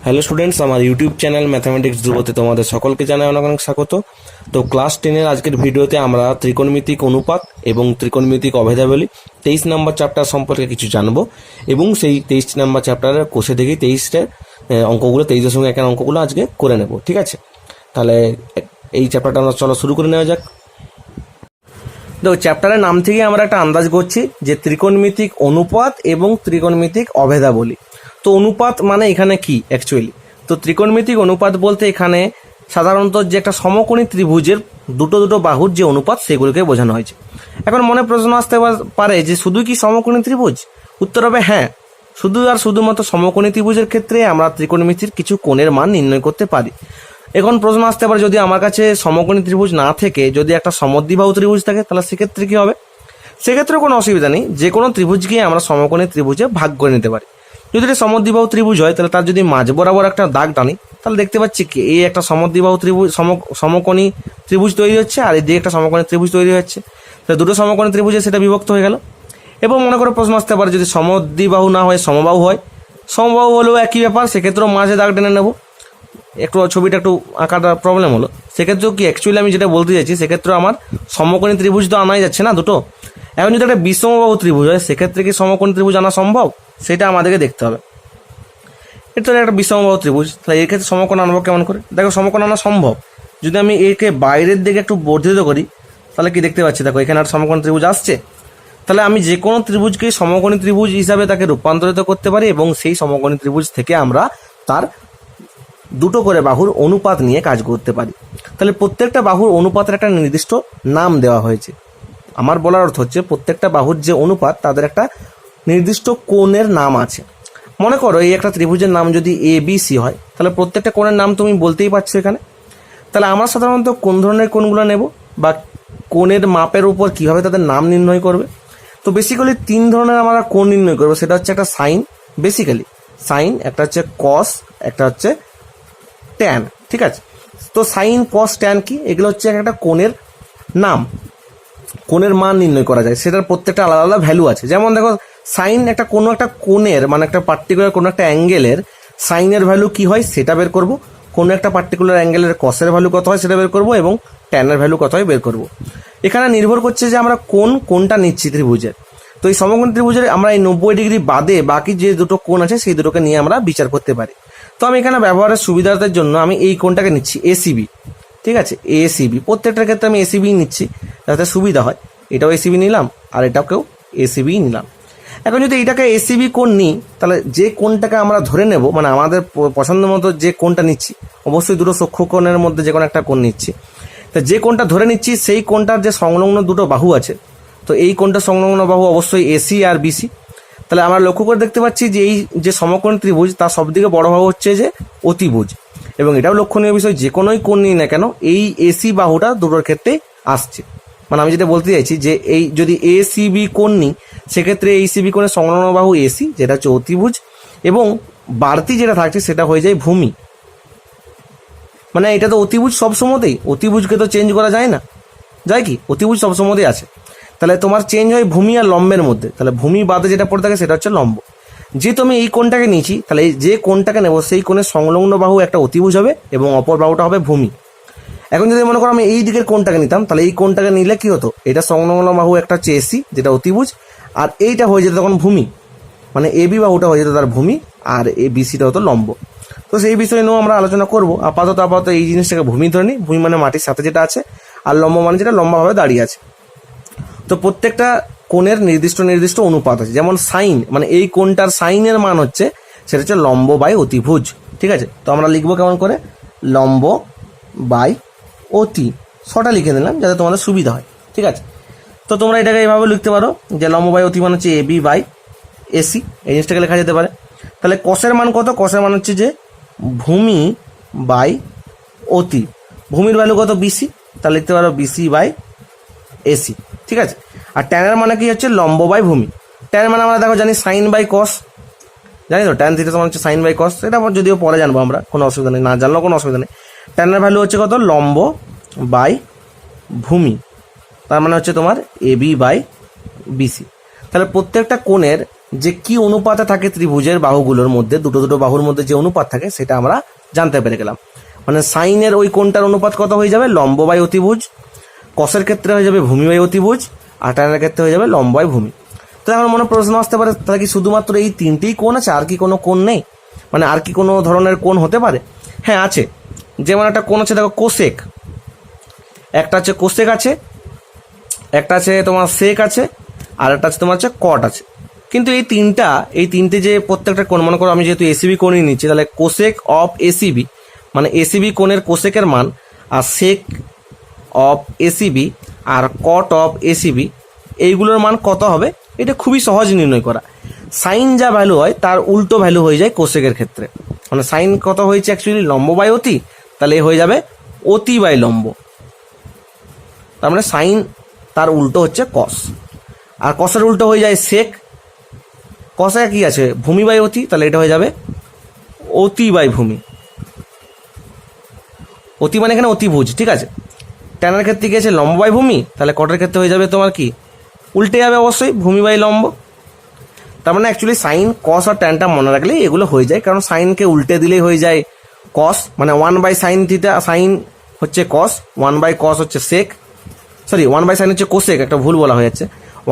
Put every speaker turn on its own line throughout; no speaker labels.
Hello students, আমার YouTube channel mathematics ধ্রুবতে তোমাদের সকলকে জানাই অনেক অনেক স্বাগত। তো ক্লাস 10-এর আজকের ভিডিওতে আমরা ত্রিকোণমিতিক অনুপাত এবং ত্রিকোণমিতিক অভেদাবলী 23 নম্বর চ্যাপ্টার সম্পর্কে কিছু জানবো এবং সেই 23 নম্বর চ্যাপ্টারের কোষে দেখি 23-টা অঙ্কগুলো 23.1 অঙ্কগুলো আজকে করে নেব, ঠিক আছে? তাহলে এই চ্যাপ্টারটা আমরা চলো শুরু করে নেওয়া যাক। দেখো, চ্যাপ্টারের নাম থেকে আমরা একটা আন্দাজ করছি যে ত্রিকোণমিতিক অনুপাত এবং ত্রিকোণমিতিক অভেদাবলী। তো অনুপাত মানে এখানে কি অ্যাকচুয়ালি? তো ত্রিকোণমিতিক অনুপাত বলতে এখানে সাধারণত যে একটা সমকোণী ত্রিভুজের দুটো দুটো বাহুর যে অনুপাত সেগুলোকে বোঝানো হয়েছে। এখন মনে প্রশ্ন আসতে পারে যে শুধু কি সমকোণী ত্রিভুজ? উত্তর হবে হ্যাঁ, শুধু আর শুধুমাত্র সমকোণী ত্রিভুজের ক্ষেত্রে আমরা ত্রিকোণমিতির কিছু কোণের মান নির্ণয় করতে পারি। এখন প্রশ্ন আসতে পারে যদি আমার কাছে সমকোণী ত্রিভুজ না থেকে যদি একটা সমদ্বিবাহু ত্রিভুজ থাকে তাহলে সেক্ষেত্রে কি হবে? সেক্ষেত্রে কোনো অসুবিধা নেই, যে কোনো ত্রিভুজকে আমরা সমকোণী ত্রিভুজে ভাগ করে নিতে পারি। যদি এটা সমদ্বিবাহু ত্রিভুজ হয় তাহলে তার যদি মাঝ বরাবর একটা দাগ টানি তাহলে দেখতে পাচ্ছি কি এই একটা সমদ্বিবাহু ত্রিভুজ সমকোণী ত্রিভুজ তৈরি হচ্ছে আর এদিকে একটা সমকোণী ত্রিভুজ তৈরি হচ্ছে। তাহলে দুটো সমকোণী ত্রিভুজে সেটা বিভক্ত হয়ে গেল। এবং মনে করো প্রশ্ন আসতে পারে যদি সমদ্বিবাহু না হয় সমবাহু হয়, সমবাহু হলেও একই ব্যাপার, সেক্ষেত্রেও মাঝে দাগ টেনে নেব। একটু ছবিটা একটু আঁকাটা প্রবলেম হলো, সেক্ষেত্রেও কি অ্যাকচুয়ালি আমি যেটা বলতে চাইছি সেক্ষেত্রে আমার সমকোণী ত্রিভুজ তো আনাই যাচ্ছে না দুটো। এখন যদি একটা বিষমবাহু ত্রিভুজ হয় সেক্ষেত্রে কি সমকোণী ত্রিভুজ আনা সম্ভব? সেটা আমাদেরকে দেখতে হবে। এটা একটা বিষমবাহু ত্রিভুজ, তাহলে এর ক্ষেত্রে সমকোণ আনবো কেমন করে? দেখো, সমকোণ আনা সম্ভব যদি আমি একে বাইরের দিকে একটু বর্ধিত করি তাহলে কি দেখতে পাচ্ছি, দেখো এখানে একটা সমকোণ ত্রিভুজ আসছে। তাহলে আমি যে কোনো ত্রিভুজকে সমকোণী ত্রিভুজ হিসাবে তাকে রূপান্তরিত করতে পারি এবং সেই সমকোণী ত্রিভুজ থেকে আমরা তার দুটো করে বাহুর অনুপাত নিয়ে কাজ করতে পারি। তাহলে প্রত্যেকটা বাহুর অনুপাতের একটা নির্দিষ্ট নাম দেওয়া হয়েছে। আমার বলার অর্থ হচ্ছে প্রত্যেকটা বাহুর যে অনুপাত তাদের একটা নির্দিষ্ট কোণের নাম আছে। মনে করো এই একটা ত্রিভুজের নাম যদি ABC হয় তাহলে প্রত্যেকটা কোণের নাম তুমি বলতেই পারছো এখানে। তাহলে আমরা সাধারণত কোন ধরনের কোণগুলো নেব বা কোণের মাপের উপর কীভাবে তাদের নাম নির্ণয় করবে? তো বেসিক্যালি 3 ধরনের আমরা কোণ নির্ণয় করবো। সেটা হচ্ছে একটা সাইন, বেসিক্যালি সাইন, একটা হচ্ছে কস, একটা হচ্ছে ট্যান, ঠিক আছে? তো সাইন, কস, ট্যান কি? এগুলো হচ্ছে একটা কোণের নাম, কোণের মান নির্ণয় করা যায়, সেটার প্রত্যেকটা আলাদা আলাদা ভ্যালু আছে। যেমন দেখো, সাইন একটা কোনো একটা কোণের মানে একটা পার্টিকুলার কোনো একটা অ্যাঙ্গেলের সাইনের ভ্যালু কি হয় সেটা বের করব, কোনো একটা পার্টিকুলার অ্যাঙ্গেলের কসের ভ্যালু কত হয় সেটা বের করব এবং ট্যানের ভ্যালু কত হয় বের করব। এখানে নির্ভর করছে যে আমরা কোনটা নিচ্ছি ত্রিভুজের। তো এই সমকোণ ত্রিভুজের আমরা এই 90 ডিগ্রি বাদে বাকি যে দুটো কোণ আছে সেই দুটোকে নিয়ে আমরা বিচার করতে পারি। তো আমি এখানে ব্যবহারের সুবিধার্থের জন্য আমি এই কোণটাকে নিচ্ছি ACB, ঠিক আছে? ACB প্রত্যেকটার ক্ষেত্রে আমি ACB নিচ্ছি যাতে সুবিধা হয়। এটাও ACB নিলাম আর এটাকেও ACB নিলাম। এখন যদি এটাকে ACB কোণ নিই তাহলে যে কোণটাকে আমরা ধরে নেব মানে আমাদের পছন্দ মতো যে কোণটা নিচ্ছি, অবশ্যই দুটো সূক্ষ্ম কোণের মধ্যে যে কোনো একটা কোণ নিচ্ছি। তা যে কোণটা ধরে নিচ্ছি সেই কোণটার যে সংলগ্ন দুটো বাহু আছে, তো এই কোণটার সংলগ্ন বাহু অবশ্যই AC আর BC। তাহলে আমরা লক্ষ্য করে দেখতে পাচ্ছি যে এই যে সমকোণী ত্রিভুজ তার সবদিকে বড় বাহু হচ্ছে যে অতিভুজ, এবং এটাও লক্ষণীয় বিষয় যে কোনোই কোণ নিই না কেন এই AC বাহুটা দুটোর ক্ষেত্রে আসছে। মানে আমি যেটা বলতে চাইছি যে এই যদি ACB কোণ নিই সেক্ষেত্রে ACB কোণের সংলগ্ন বাহু AC যেটা হচ্ছে অতিভুজ এবং বাড়তি যেটা থাকছে সেটা হয়ে যায় ভূমি। মানে এটা তো অতিভুজ সবসময়তেই, অতিভুজকে তো চেঞ্জ করা যায় না, যায় কি? অতিভুজ সবসময়তেই আছে। তাহলে তোমার চেঞ্জ হয় ভূমি আর লম্বের মধ্যে, তাহলে ভূমি বাদে যেটা পড়ে থাকে সেটা হচ্ছে লম্ব। যেহেতু আমি এই কোণটাকে নিয়েছি তাহলে যে কোণটাকে নেব সেই কোণের সংলগ্ন বাহু একটা অতিভুজ হবে এবং অপর বাহুটা হবে ভূমি। এখন যদি মনে করো আমি এই দিকের কোণটাকে নিতাম তাহলে এই কোণটাকে নিলে কি হতো, এটা সংলগ্ন বাহু একটা হচ্ছে AC যেটা অতিভুজ আর এইটা হয়ে যেত তখন ভূমি, মানে AB বাহুটা হয়ে যেত তার ভূমি আর BCটা হতো লম্ব। তো সেই বিষয় নিয়েও আমরা আলোচনা করবো। আপাতত এই জিনিসটাকে ভূমি ধরে নিই, ভূমি মানে মাটির সাথে যেটা আছে, আর লম্ব মানে যেটা লম্বাভাবে দাঁড়িয়ে আছে। তো প্রত্যেকটা কোণের নির্দিষ্ট অনুপাত আছে। যেমন সাইন মানে এই কোণটার সাইনের মান হচ্ছে সেটা হচ্ছে লম্ব বাই অতিভুজ, ঠিক আছে? তো আমরা লিখবো কেমন করে, লম্ব বাই অতি, ছটা লিখে নিলাম যাতে তোমাদের সুবিধা হয়, ঠিক আছে? তো তোমরা এটাকে এইভাবে লিখতে পারো যে লম্ব বাই অতি মানে হচ্ছে AB বাই AC, এই জিনিসটাকে লেখা যেতে পারে। তাহলে কসের মান কত? কসের মান হচ্ছে যে ভূমি বাই অতি, ভূমির ভ্যালু কত? BC, তাহলে লিখতে পারো BC বাই AC, ঠিক আছে? আর ট্যানের মানে কি হচ্ছে লম্ব বাই ভূমি। ট্যানের মানে আমরা দেখো জানি সাইন বাই কস, জানি তো ট্যান থিটা সমান হচ্ছে সাইন বাই কস, এটা যদিও পরে জানবো আমরা, কোনো অসুবিধা নেই, না জানলেও কোনো অসুবিধা নেই। ট্যানের ভ্যালু হচ্ছে কত? লম্ব বাই ভূমি, তার মানে হচ্ছে তোমার AB বাই BC। তাহলে প্রত্যেকটা কোণের যে কি অনুপাতে থাকে ত্রিভুজের বাহুগুলোর মধ্যে, দুটো দুটো বাহুর মধ্যে যে অনুপাত থাকে সেটা আমরা জানতে পেরে গেলাম। মানে সাইনের ওই কোণটার অনুপাত কত হয়ে যাবে, লম্ব বাই অতিভুজ। কসের ক্ষেত্রে হয়ে যাবে ভূমি বাই অতিভুজ, আর ট্যানের ক্ষেত্রে হয়ে যাবে লম্ব বাই ভূমি। তো আমার মনে প্রশ্ন আসতে পারে, তাহলে কি শুধুমাত্র এই তিনটেই কোণ আছে, আর কি কোনো কোণ নেই, মানে আর কি কোনো ধরনের কোণ হতে পারে? হ্যাঁ আছে, যেমন একটা কোণ আছে দেখো কোসেক, একটা আছে কোসেক আছে, একটা আছে তোমার সেক আছে, আর একটা আছে তোমার হচ্ছে কট আছে। কিন্তু এই তিনটে যে প্রত্যেকটা কোণ, মনে করো আমি যেহেতু এসিবি কোণই নিচ্ছি, তাহলে কোসেক অফ এসিবি মানে এসিবি কোণের কোসেকের মান, আর সেক অফ এসিবি আর কট অফ এসিবি এইগুলোর মান কত হবে, এটা খুবই সহজ নির্ণয় করা। সাইন যা ভ্যালু হয় তার উল্টো ভ্যালু হয়ে যায় কোসেকের ক্ষেত্রে। মানে সাইন কত হয়েছে অ্যাকচুয়ালি লম্ব বাই অতি, তাহলে এ হয়ে যাবে অতি বাই লম্ব। তার মানে সাইন তার উল্টো হচ্ছে কস, আর কসের উল্টো হয়ে যায় সেক। কসে কি আছে ভূমি বাই অতি, তাহলে এটা হয়ে যাবে অতি বাই ভূমি। অতি মানে এখানে অতিভুজ, ঠিক আছে। ট্যানের ক্ষেত্রে কি আছে লম্ব বাই ভূমি, তাহলে কটের ক্ষেত্রে হয়ে যাবে তোমার কি উল্টে যাবে অবশ্যই ভূমি বাই লম্ব। তার মানে অ্যাকচুয়ালি সাইন কস আর ট্যানটা মনে রাখলে এগুলো হয়ে যায়, কারণ সাইনকে উল্টে দিলেই হয়ে যায় কস, মানে 1/sin থিটা, সাইন হচ্ছে কস, 1/cos হচ্ছে সেক, সরি 1/sin হচ্ছে কোসেক, একটা ভুল বলা হয়ে যাচ্ছে।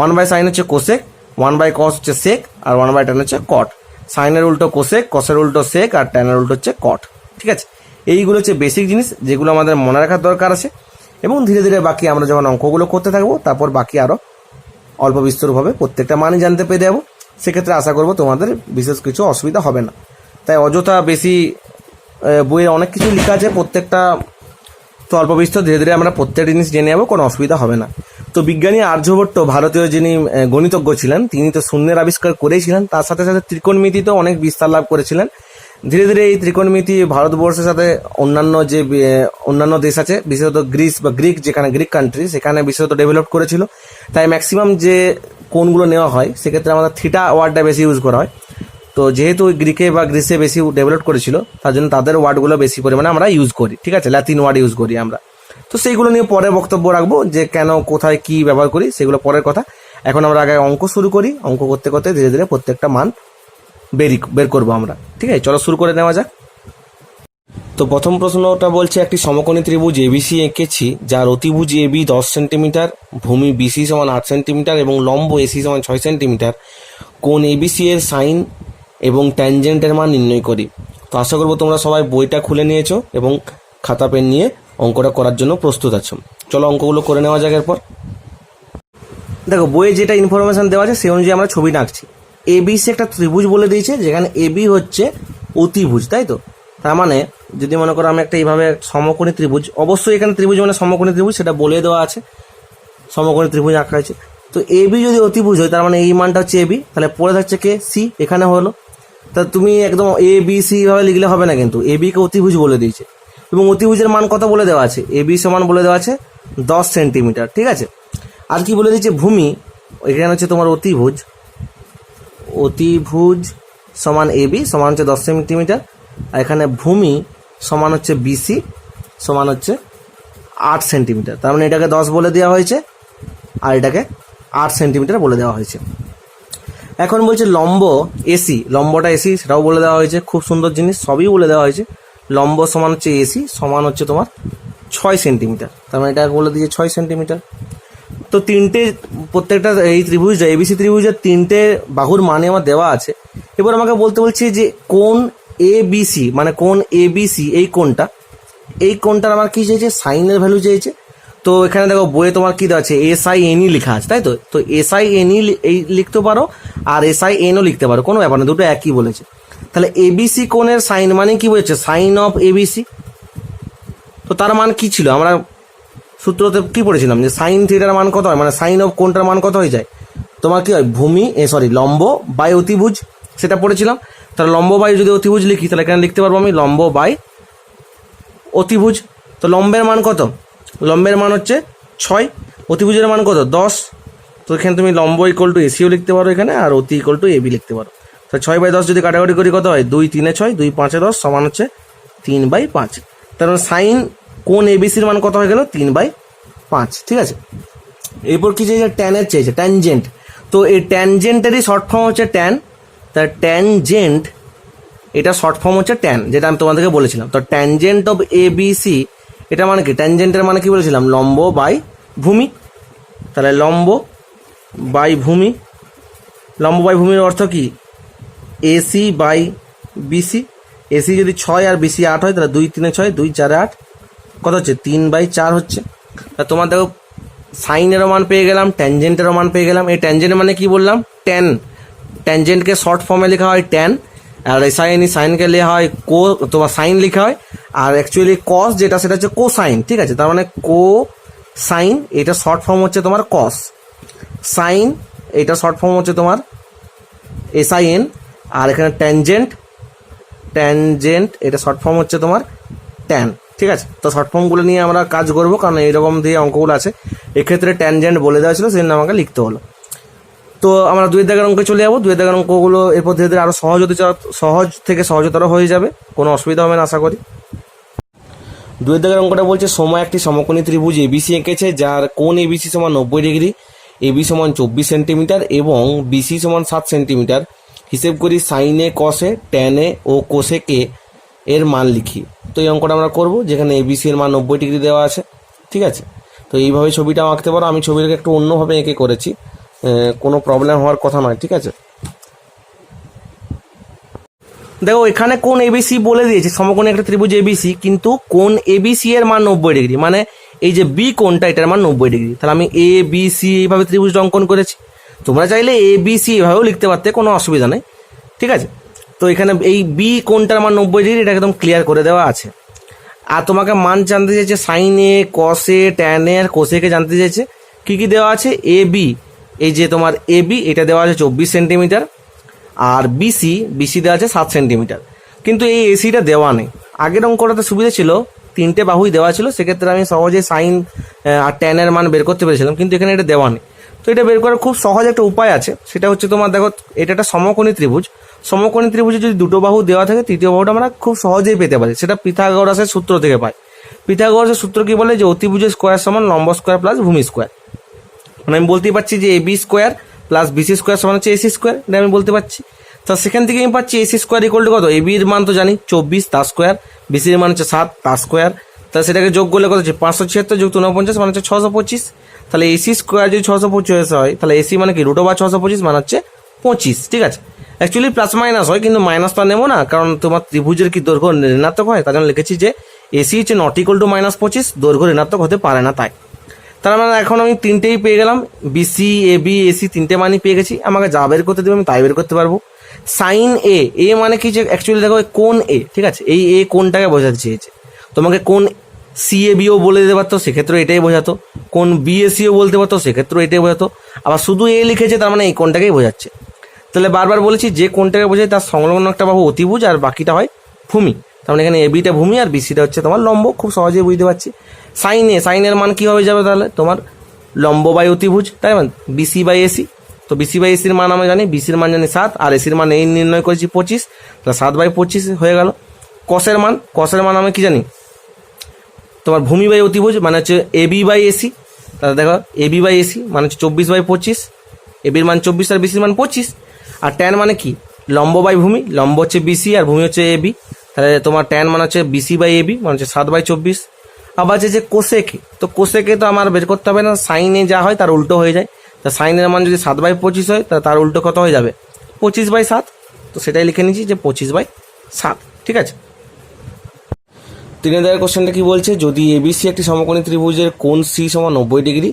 1/sin হচ্ছে কোসেক, 1/cos হচ্ছে সেক, আর 1/tan হচ্ছে কট। সাইনের উল্টো কোসেক, কসের উল্টো সেক, আর ট্যানের উল্টো হচ্ছে কট, ঠিক আছে। এইগুলো হচ্ছে বেসিক জিনিস যেগুলো আমাদের মনে রাখার দরকার আছে, এবং ধীরে ধীরে বাকি আমরা যখন অঙ্কগুলো করতে থাকবো তারপর বাকি আরও অল্প বিস্তরভাবে প্রত্যেকটা মানই জানতে পেরে যাবো। সেক্ষেত্রে আশা করবো তোমাদের বিশেষ কিছু অসুবিধা হবে না। তাই অযথা বেশি বইয়ে অনেক কিছু লেখা আছে, প্রত্যেকটা তো অল্প বিস্তর ধীরে ধীরে আমরা প্রত্যেকটা জিনিস জেনে যাবো, কোনো অসুবিধা হবে না। তো বিজ্ঞানী আর্যভট্ট ভারতীয় যিনি গণিতজ্ঞ ছিলেন, তিনি তো শূন্যের আবিষ্কার করেছিলেন, তার সাথে সাথে ত্রিকোণমিতিতেও অনেক বিস্তার লাভ করেছিলেন। ধীরে ধীরে এই ত্রিকোণমিতি ভারতবর্ষের সাথে অন্যান্য দেশ আছে, বিশেষত গ্রিস বা যেখানে গ্রিক কান্ট্রি, সেখানে বিশেষত ডেভেলপ করেছিল। তাই ম্যাক্সিমাম যে কোণগুলো নেওয়া হয় সেক্ষেত্রে আমাদের থিটা ওয়ার্ডটা বেশি ইউজ করা হয়। তো যেহেতু গ্রিকে বা গ্রিসে বেশি ডেভেলপ করেছিল, তার জন্য তাদের ওয়ার্ডগুলো বেশি পরিমাণে আমরা ইউজ করি, ঠিক আছে, ল্যাটিন ওয়ার্ড ইউজ করি আমরা। তো সেইগুলো নিয়ে পরে বক্তব্য রাখবো, যে কেন কোথায় কি ব্যবহার করি সেগুলো পরের কথা। এখন আমরা আগে অঙ্ক শুরু করি, অঙ্ক করতে করতে ধীরে ধীরে প্রত্যেকটা মান বের করবো আমরা, ঠিক আছে। চলো শুরু করে নেওয়া যাক। তো প্রথম প্রশ্নটা বলছে, একটি সমকোণী ত্রিভুজ এবিসি এঁকেছি, যার অতিভুজ এবি 10 সেন্টিমিটার, ভূমি বিসি সমান 8 সেন্টিমিটার এবং লম্ব এসি সমান 6 সেন্টিমিটার। কোণ এবিসি এর সাইন এবং ট্যানজেন্টের মান নির্ণয় করি। তো আশা করবো তোমরা সবাই বইটা খুলে নিয়েছো এবং খাতা পেন নিয়ে অঙ্কটা করার জন্য প্রস্তুত আছো। চলো অঙ্কগুলো করে নেওয়া যাক। এরপর দেখো বইয়ে যেটা ইনফরমেশন দেওয়া আছে সেই অনুযায়ী আমরা ছবি আঁকছি। এবিসি একটা ত্রিভুজ বলে দিয়েছে, যেখানে এবি হচ্ছে অতিভুজ, তাই তো। তার মানে যদি মনে করো আমি একটা এইভাবে সমকোণী ত্রিভুজ, অবশ্যই এখানে ত্রিভুজ মানে সমকোণী ত্রিভুজ, সেটা বলে দেওয়া আছে, সমকোণী ত্রিভুজ আঁকা হয়েছে। তো এবি যদি অতিভুজ হয়, তার মানে এই মানটা হচ্ছে এবি, তাহলে পড়ে থাকছে কে সি, এখানে হলো। তা তুমি একদম এ বি সি ভাবে লিখলে হবে না, কিন্তু এবি কে অতিভুজ বলে দিয়েছে, এবং অতিভুজের মান কত বলে দেওয়া আছে, এবি সমান বলে দেওয়া আছে 10 সেন্টিমিটার, ঠিক আছে। আর কি বলে দিয়েছে, ভূমি, এখানে হচ্ছে তোমার অতিভুজ সমান এবি সমান হচ্ছে 10 সেন্টিমিটার, আর এখানে ভূমি সমান হচ্ছে বিসি সমান হচ্ছে 8 সেন্টিমিটার। তার মানে এটাকে 10 বলে দেওয়া হয়েছে, আর এটাকে 8 সেন্টিমিটার বলে দেওয়া হয়েছে। এখন বলছে লম্ব এসি, লম্বটা এসি সেটাও বলে দেওয়া হয়েছে, খুব সুন্দর জিনিস, সবই বলে দেওয়া হয়েছে। লম্ব সমান হচ্ছে এসি সমান হচ্ছে তোমার 6 সেন্টিমিটার, তার মানে এটাকে বলে দিয়েছে 6 সেন্টিমিটার। তো প্রত্যেকটা এই ত্রিভুজটা এবিসি ত্রিভুজের 3টে বাহুর মানে আমার দেওয়া আছে। এবার আমাকে বলতে বলছে যে কোণ এবিসি, মানে কোণ এবিসি এই কোণটার আমার কি চেয়েছে, সাইনের ভ্যালু চেয়েছে। তো এখানে দেখো বইয়ে তোমার কি দেওয়া আছে, SINE লেখা আছে, তাই তো। তো SINE এই লিখতে পারো, আর SINও লিখতে পারো, কোনো ব্যাপার না, দুটো একই বলেছে। তাহলে এবিসি কোণের সাইন মানে কি বলেছে, সাইন অফ এবিসি। তো তার মান কি ছিল, আমরা সূত্রতে কি পড়েছিলাম, যে সাইন থিটার মান কত হয়, মানে সাইন অফ কোণটার মান কত হয়ে যায়, তোমার কি হয় লম্ব বাই অতিভুজ, সেটা পড়েছিলাম। তাহলে লম্ব বাই যদি অতিভুজ লিখি, তাহলে এখানে লিখতে পারবো আমি লম্ব বাই অতিভুজ। তো লম্বের মান কত, লম্বের মান হচ্ছে 6, অতিভুজের মান কত 10। তো এখানে তুমি লম্ব ইকুয়াল টু এসিও লিখতে পারো এখানে, আর অতি ইকুয়াল টু এবি লিখতে পারো। তো 6/10 যদি কাটাকাটি করি কত হয়, 2 3 6, 2 5 10 সমান হচ্ছে 3/5। তার মানে সাইন কোণ এবিসির মান কত হয়ে গেল, 3/5, ঠিক আছে। এরপর কি চেয়েছে, ট্যানের চেয়েছে, ট্যানজেন্ট। তো তো এই ট্যানজেন্টেরই শর্ট ফর্ম হচ্ছে ট্যান, তার ট্যানজেন্ট এটা শর্ট ফর্ম হচ্ছে ট্যান, যেটা আমি তোমাদেরকে বলেছিলাম। তো tangent of A B C এটা মানে কি, ট্যানজেন্টের মানে কি বলেছিলাম, লম্ব বাই ভূমি। তাহলে লম্ব বাই ভূমি, লম্ব বাই ভূমির অর্থ কি, এসি বাই বিসি। এসি যদি 6 আর বিসি 8 হয় তাহলে 2 3 6, 2 4 8 কত হচ্ছে, 3/4 হচ্ছে। তা তোমার দেখো সাইনেরও মান পেয়ে গেলাম, ট্যানজেন্টেরও মান পেয়ে গেলাম। এই ট্যানজেন্ট মানে কি বললাম, ট্যান। ট্যানজেন্টকে শর্ট ফর্মে লেখা হয় ট্যান, আর সাইনকে লেখা হয় তোমার সাইন লেখা হয়। আর অ্যাকচুয়ালি কস যেটা সেটা হচ্ছে কোসাইন, ঠিক আছে। তার মানে সাইন এটা শর্ট ফর্ম হচ্ছে তোমার কস, সাইন এটা শর্ট ফর্ম হচ্ছে তোমার SIN। আর এখানে ট্যানজেন্ট এটা শর্ট ফর্ম হচ্ছে তোমার ট্যান, ঠিক আছে। তো শর্ট ফর্মগুলো নিয়ে আমরা কাজ করবো, কারণ এইরকম দিয়ে অঙ্কগুলো আছে। এক্ষেত্রে ট্যানজেন্ট বলে দেওয়া ছিল, সেই জন্য আমাকে লিখতে হলো। তো আমরা 2 দাগের অঙ্কে চলে যাবো। 2 দাগের অঙ্কগুলো এরপর ধীরে ধীরে আরো সহজ থেকে সহজতর হয়ে যাবে, কোনো অসুবিধা হবে না আশা করি। 2 দাগের অঙ্কটা বলছে সময় একটি সমকোণী ত্রিভুজ ABC এঁকেছে, যার কোণ ABC সমান 90 ডিগ্রি, AB সমান 24 সেন্টিমিটার এবং BC সমান 7 সেন্টিমিটার। হিসেব করি সাইনে, কসে, ট্যানে ও কোসেকে এর মান লিখি। তো এই অঙ্কটা আমরা করব, যেখানে ABC এর মান 90 ডিগ্রি দেওয়া আছে, ঠিক আছে। তো এইভাবে ছবিটা আঁকতে পারো, আমি ছবিটাকে একটু অন্যভাবে এঁকে করেছি, কোনো প্রবলেম হওয়ার কথা নয়, ঠিক আছে। দেখো এখানে কোণ ABC বলে দিয়েছে, সমকোণী একটা ত্রিভুজ ABC, কিন্তু কোণ ABC এর মান 90 ডিগ্রি, মানে এই যে বি কোণটা এটার মান 90 ডিগ্রি। তাহলে আমি ABC এইভাবে ত্রিভুজটা অঙ্কন করেছি। তোমরা চাইলে ABC এভাবেও লিখতে পারতে, কোনো অসুবিধা নেই, ঠিক আছে। তো এখানে এই বি কোণটার মান 90 ডিগ্রি, এটা একদম ক্লিয়ার করে দেওয়া আছে। আর তোমাকে মান জানতে চাইছে সাইনে, কসে, ট্যানে আর কোসেকে জানতে চাইছে। কি কি দেওয়া আছে, AB এই যে তোমার AB এটা দেওয়া আছে 24 সেন্টিমিটার, আর BC দেওয়া আছে 7 সেন্টিমিটার। কিন্তু এই এসিটা দেওয়া নেই। আগের অঙ্কটাতে সুবিধা ছিল, 3টে বাহুই দেওয়া ছিল, সেক্ষেত্রে আমি সহজে সাইন আর ট্যানের মান বের করতে পেরেছিলাম, কিন্তু এখানে এটা দেওয়া নেই। তো এটা বের করার খুব সহজ একটা উপায় আছে, সেটা হচ্ছে তোমার দেখো এটা একটা সমকোণী ত্রিভুজ। সমকোণী ত্রিভুজে যদি 2টো বাহু দেওয়া থাকে, তৃতীয় বাহুটা আমরা খুব সহজেই পেতে পারি, সেটা পিথাগোরাসের সূত্র থেকে পাই। পিথাগোরাসের সূত্র কি বলে, যে অতিভুজের স্কোয়ার সমান লম্ব স্কোয়ার প্লাস ভূমি স্কোয়ার। মানে আমি বলতেই পারছি যে AB square plus BC square সমান হচ্ছে AC স্কোয়ার, এটা আমি বলতে পারছি। তো সেখান থেকে আমি পাচ্ছি AC স্কোয়ার ইকুয়াল টু কত, AB এর মান তো জানি 24 তার স্কোয়ার, BC এর মান হচ্ছে 7 তার স্কোয়ার। তাহলে সেটাকে যোগ করলে কত হচ্ছে, 576 যোগ 49 মানে হচ্ছে 625। তাহলে AC স্কোয়ার যদি 625 হয়, তাহলে AC মানে কি √625 মানে হচ্ছে 25, ঠিক আছে। অ্যাকচুয়ালি প্লাস মাইনাস হয়, কিন্তু মাইনাস তো নেবো না, কারণ তোমার ত্রিভুজের কি দৈর্ঘ্য ঋণাত্মক হয়, তার জন্য লিখেছি যে AC হচ্ছে নট ইকুয়াল টু -25, দৈর্ঘ্য ঋণাত্মক হতে পারে না তাই। তার মানে এখন আমি 3টেই পেয়ে গেলাম, BC AB AC 3টে মানই পেয়ে গেছি। আমাকে যা বের করতে দেবে আমি তাই বের করতে পারবো। সাইন এ মানে কি, যে অ্যাকচুয়ালি দেখো কোণ A, ঠিক আছে, এই A কোণটাকে বোঝাতে চেয়েছে। তোমাকে কোণ CABও বলে দিতে পারতো, সেক্ষেত্রে এটাই বোঝাতো। কোণ BACও বলতে পারতো, সেক্ষেত্রে এটাই বোঝাতো। আবার শুধু A লিখেছে, তার মানে এই কোণটাকেই বোঝাচ্ছে। তাহলে বারবার বলেছি, যে কোণটাকে বোঝায় তার সংলগ্ন একটা বাহু অতিভুজ, আর বাকিটা হয় ভূমি। তার মানে এখানে ABটা ভূমি আর BCটা হচ্ছে তোমার লম্ব, খুব সহজেই বুঝতে পারছি। সাইনের মান কীভাবে যাবে, তাহলে তোমার লম্ব বাই অতিভুজ, তাই মানে BC/AC। তো BC/ACর মান আমরা জানি, BCর মান জানি 7, আর ACর মান এই নির্ণয় করেছি 25, তাহলে 7/25 হয়ে গেল। কসের মান আমি কি জানি, তোমার ভূমি বাই অতিভুজ মানে হচ্ছে AB/AC। তাহলে দেখো AB/AC মানে হচ্ছে 24/25, ABর মান 24 আর BCর মান 25। আর ট্যান মানে কি, লম্ব বাই ভূমি, লম্ব হচ্ছে BC আর ভূমি হচ্ছে AB, তাহলে তোমার ট্যান মানে হচ্ছে BC/AB মানে হচ্ছে 7/24। আবার যে কোসেকে, তো কোসেকে তো আমার বের করতে হবে না, সাইনে যা হয় তার উল্টো হয়ে যায়। তা সাইনের মান যদি 7/25 হয়, তার উল্টো কত হয়ে যাবে, 25/7। তো সেটাই লিখে নিচ্ছি যে 25/7, ঠিক আছে। 3 দাগের কোশ্চেনটা কি বলছে, যদি ABC একটি সমকোণী ত্রিভুজের কোণ C সমান 90 ডিগ্রি,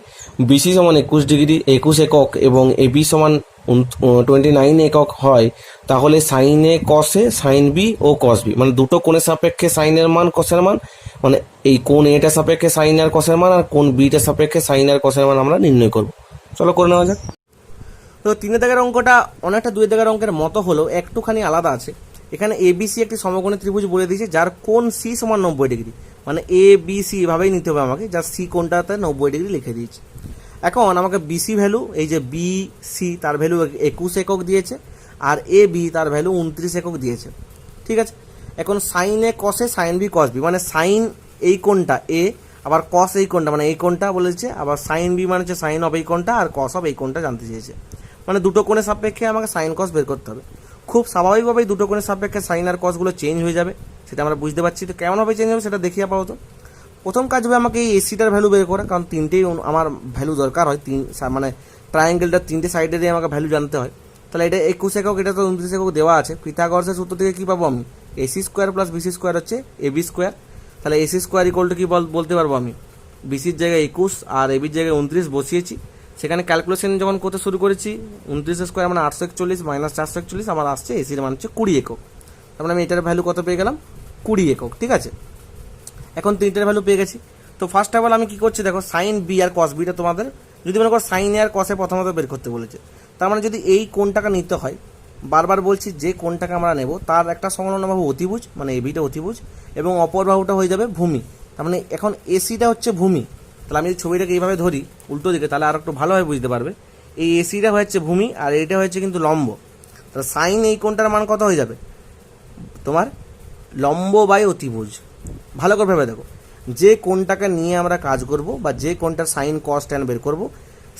BC সমান 21 একক এবং AB সমান 29 একক হয়, তাহলে সাইনে কসে, সাইন বি ও কস বি, মানে দুটো কোণের সাপেক্ষে সাইনের মান কসের মান, মানে এই কোণ এটা সাপেক্ষে সাইন আর কসের মান, আর কোণ বিটা সাপেক্ষে সাইন আর কসের মান আমরা নির্ণয় করব। চলো করে নেওয়া যাক। তো 3 দাগের অঙ্কটা অনেকটা 2 দাগের অঙ্কের মতো হলেও একটুখানি আলাদা আছে। এখানে ABC একটি সমকোণী ত্রিভুজ বলে দিয়েছে, যার কোণ C সমান 90 ডিগ্রি, মানে ABC এভাবেই নিতে হবে আমাকে, যার C কোণটাতে 90 ডিগ্রি লিখে দিয়েছে। এখন আমাকে BC ভ্যালু, এই যে BC তার ভ্যালু 21 একক দিয়েছে, আর AB তার ভ্যালু 29 একক দিয়েছে, ঠিক আছে। এখন সাইনে কসে, সাইন বি কস বি, মানে সাইন এই কোণটা A, আবার কস এই কোণটা মানে এই কোণটা বলেছে, আবার সাইন বি মানে হচ্ছে সাইন অফ এই কোণটা, আর কস অফ এই কোণটা জানতে চেয়েছে। মানে দুটো কোণের সাপেক্ষে আমাকে সাইন কস বের করতে হবে। খুব স্বাভাবিকভাবেই দুটো কোণের সাপেক্ষে সাইন আর কসগুলো চেঞ্জ হয়ে যাবে, সেটা আমরা বুঝতে পারছি। তো কেমনভাবে চেঞ্জ হবে সেটা দেখি আপাতত। প্রথম কাজ হবে আমাকে এই এসিটার ভ্যালু বের করা, কারণ তিনটেই আমার ভ্যালু দরকার হয়, মানে ট্রায়াঙ্গেলটার তিনটে সাইডে দিয়ে আমাকে ভ্যালু জানতে হয়। তাহলে এটা 21 একক, এটা তো 29 একক দেওয়া আছে। পিথাগোরাসের সূত্র থেকে কী পাবো আমি? AC square plus BC square হচ্ছে এবি স্কোয়ার। তাহলে এসি স্কোয়ার ইকুয়াল টু কী বলতে পারবো আমি? বিসির জায়গায় 21 আর এবির জায়গায় 29 বসিয়েছি। সেখানে ক্যালকুলেশন যখন করতে শুরু করেছি, 29 স্কোয়ার মানে 841 মাইনাস 441, আমার আসছে এসির মান হচ্ছে 20 একক। তার মানে আমি এটার ভ্যালু কত পেয়ে গেলাম? 20 একক। ঠিক আছে, এখন তিনটার ভ্যালু পেয়ে গেছি। তো ফার্স্ট অফ অল আমি কী করছি দেখো, সাইন বি আর কস বিটা তোমাদের যদি মনে করো সাইন এ আর কসে প্রথমত বের করতে বলেছে, তার মানে যদি এই কোণটাকে নিতে হয়, বারবার বলছি যে কোণটাকে আমরা নেব তার একটা সংলগ্ন বাহু অতিভুজ, মানে এবিটা অতিভুজ, এবং অপর বাহুটা হয়ে যাবে ভূমি। তার মানে এখন এসিটা হচ্ছে ভূমি। তাহলে আমি যদি ছবিটাকে এইভাবে ধরি উল্টো দিকে, তাহলে আর একটু ভালোভাবে বুঝতে পারবে। এই এসিটা হচ্ছে ভূমি আর এটা হচ্ছে কিন্তু লম্ব। তাহলে সাইন এই কোণটার মান কত হয়ে যাবে তোমার? লম্ব বাই অতিভুজ। ভালো করে ভেবে দেখো, যে কোণটাকে নিয়ে আমরা কাজ করব বা যে কোণটার সাইন কস ট্যান বের করব,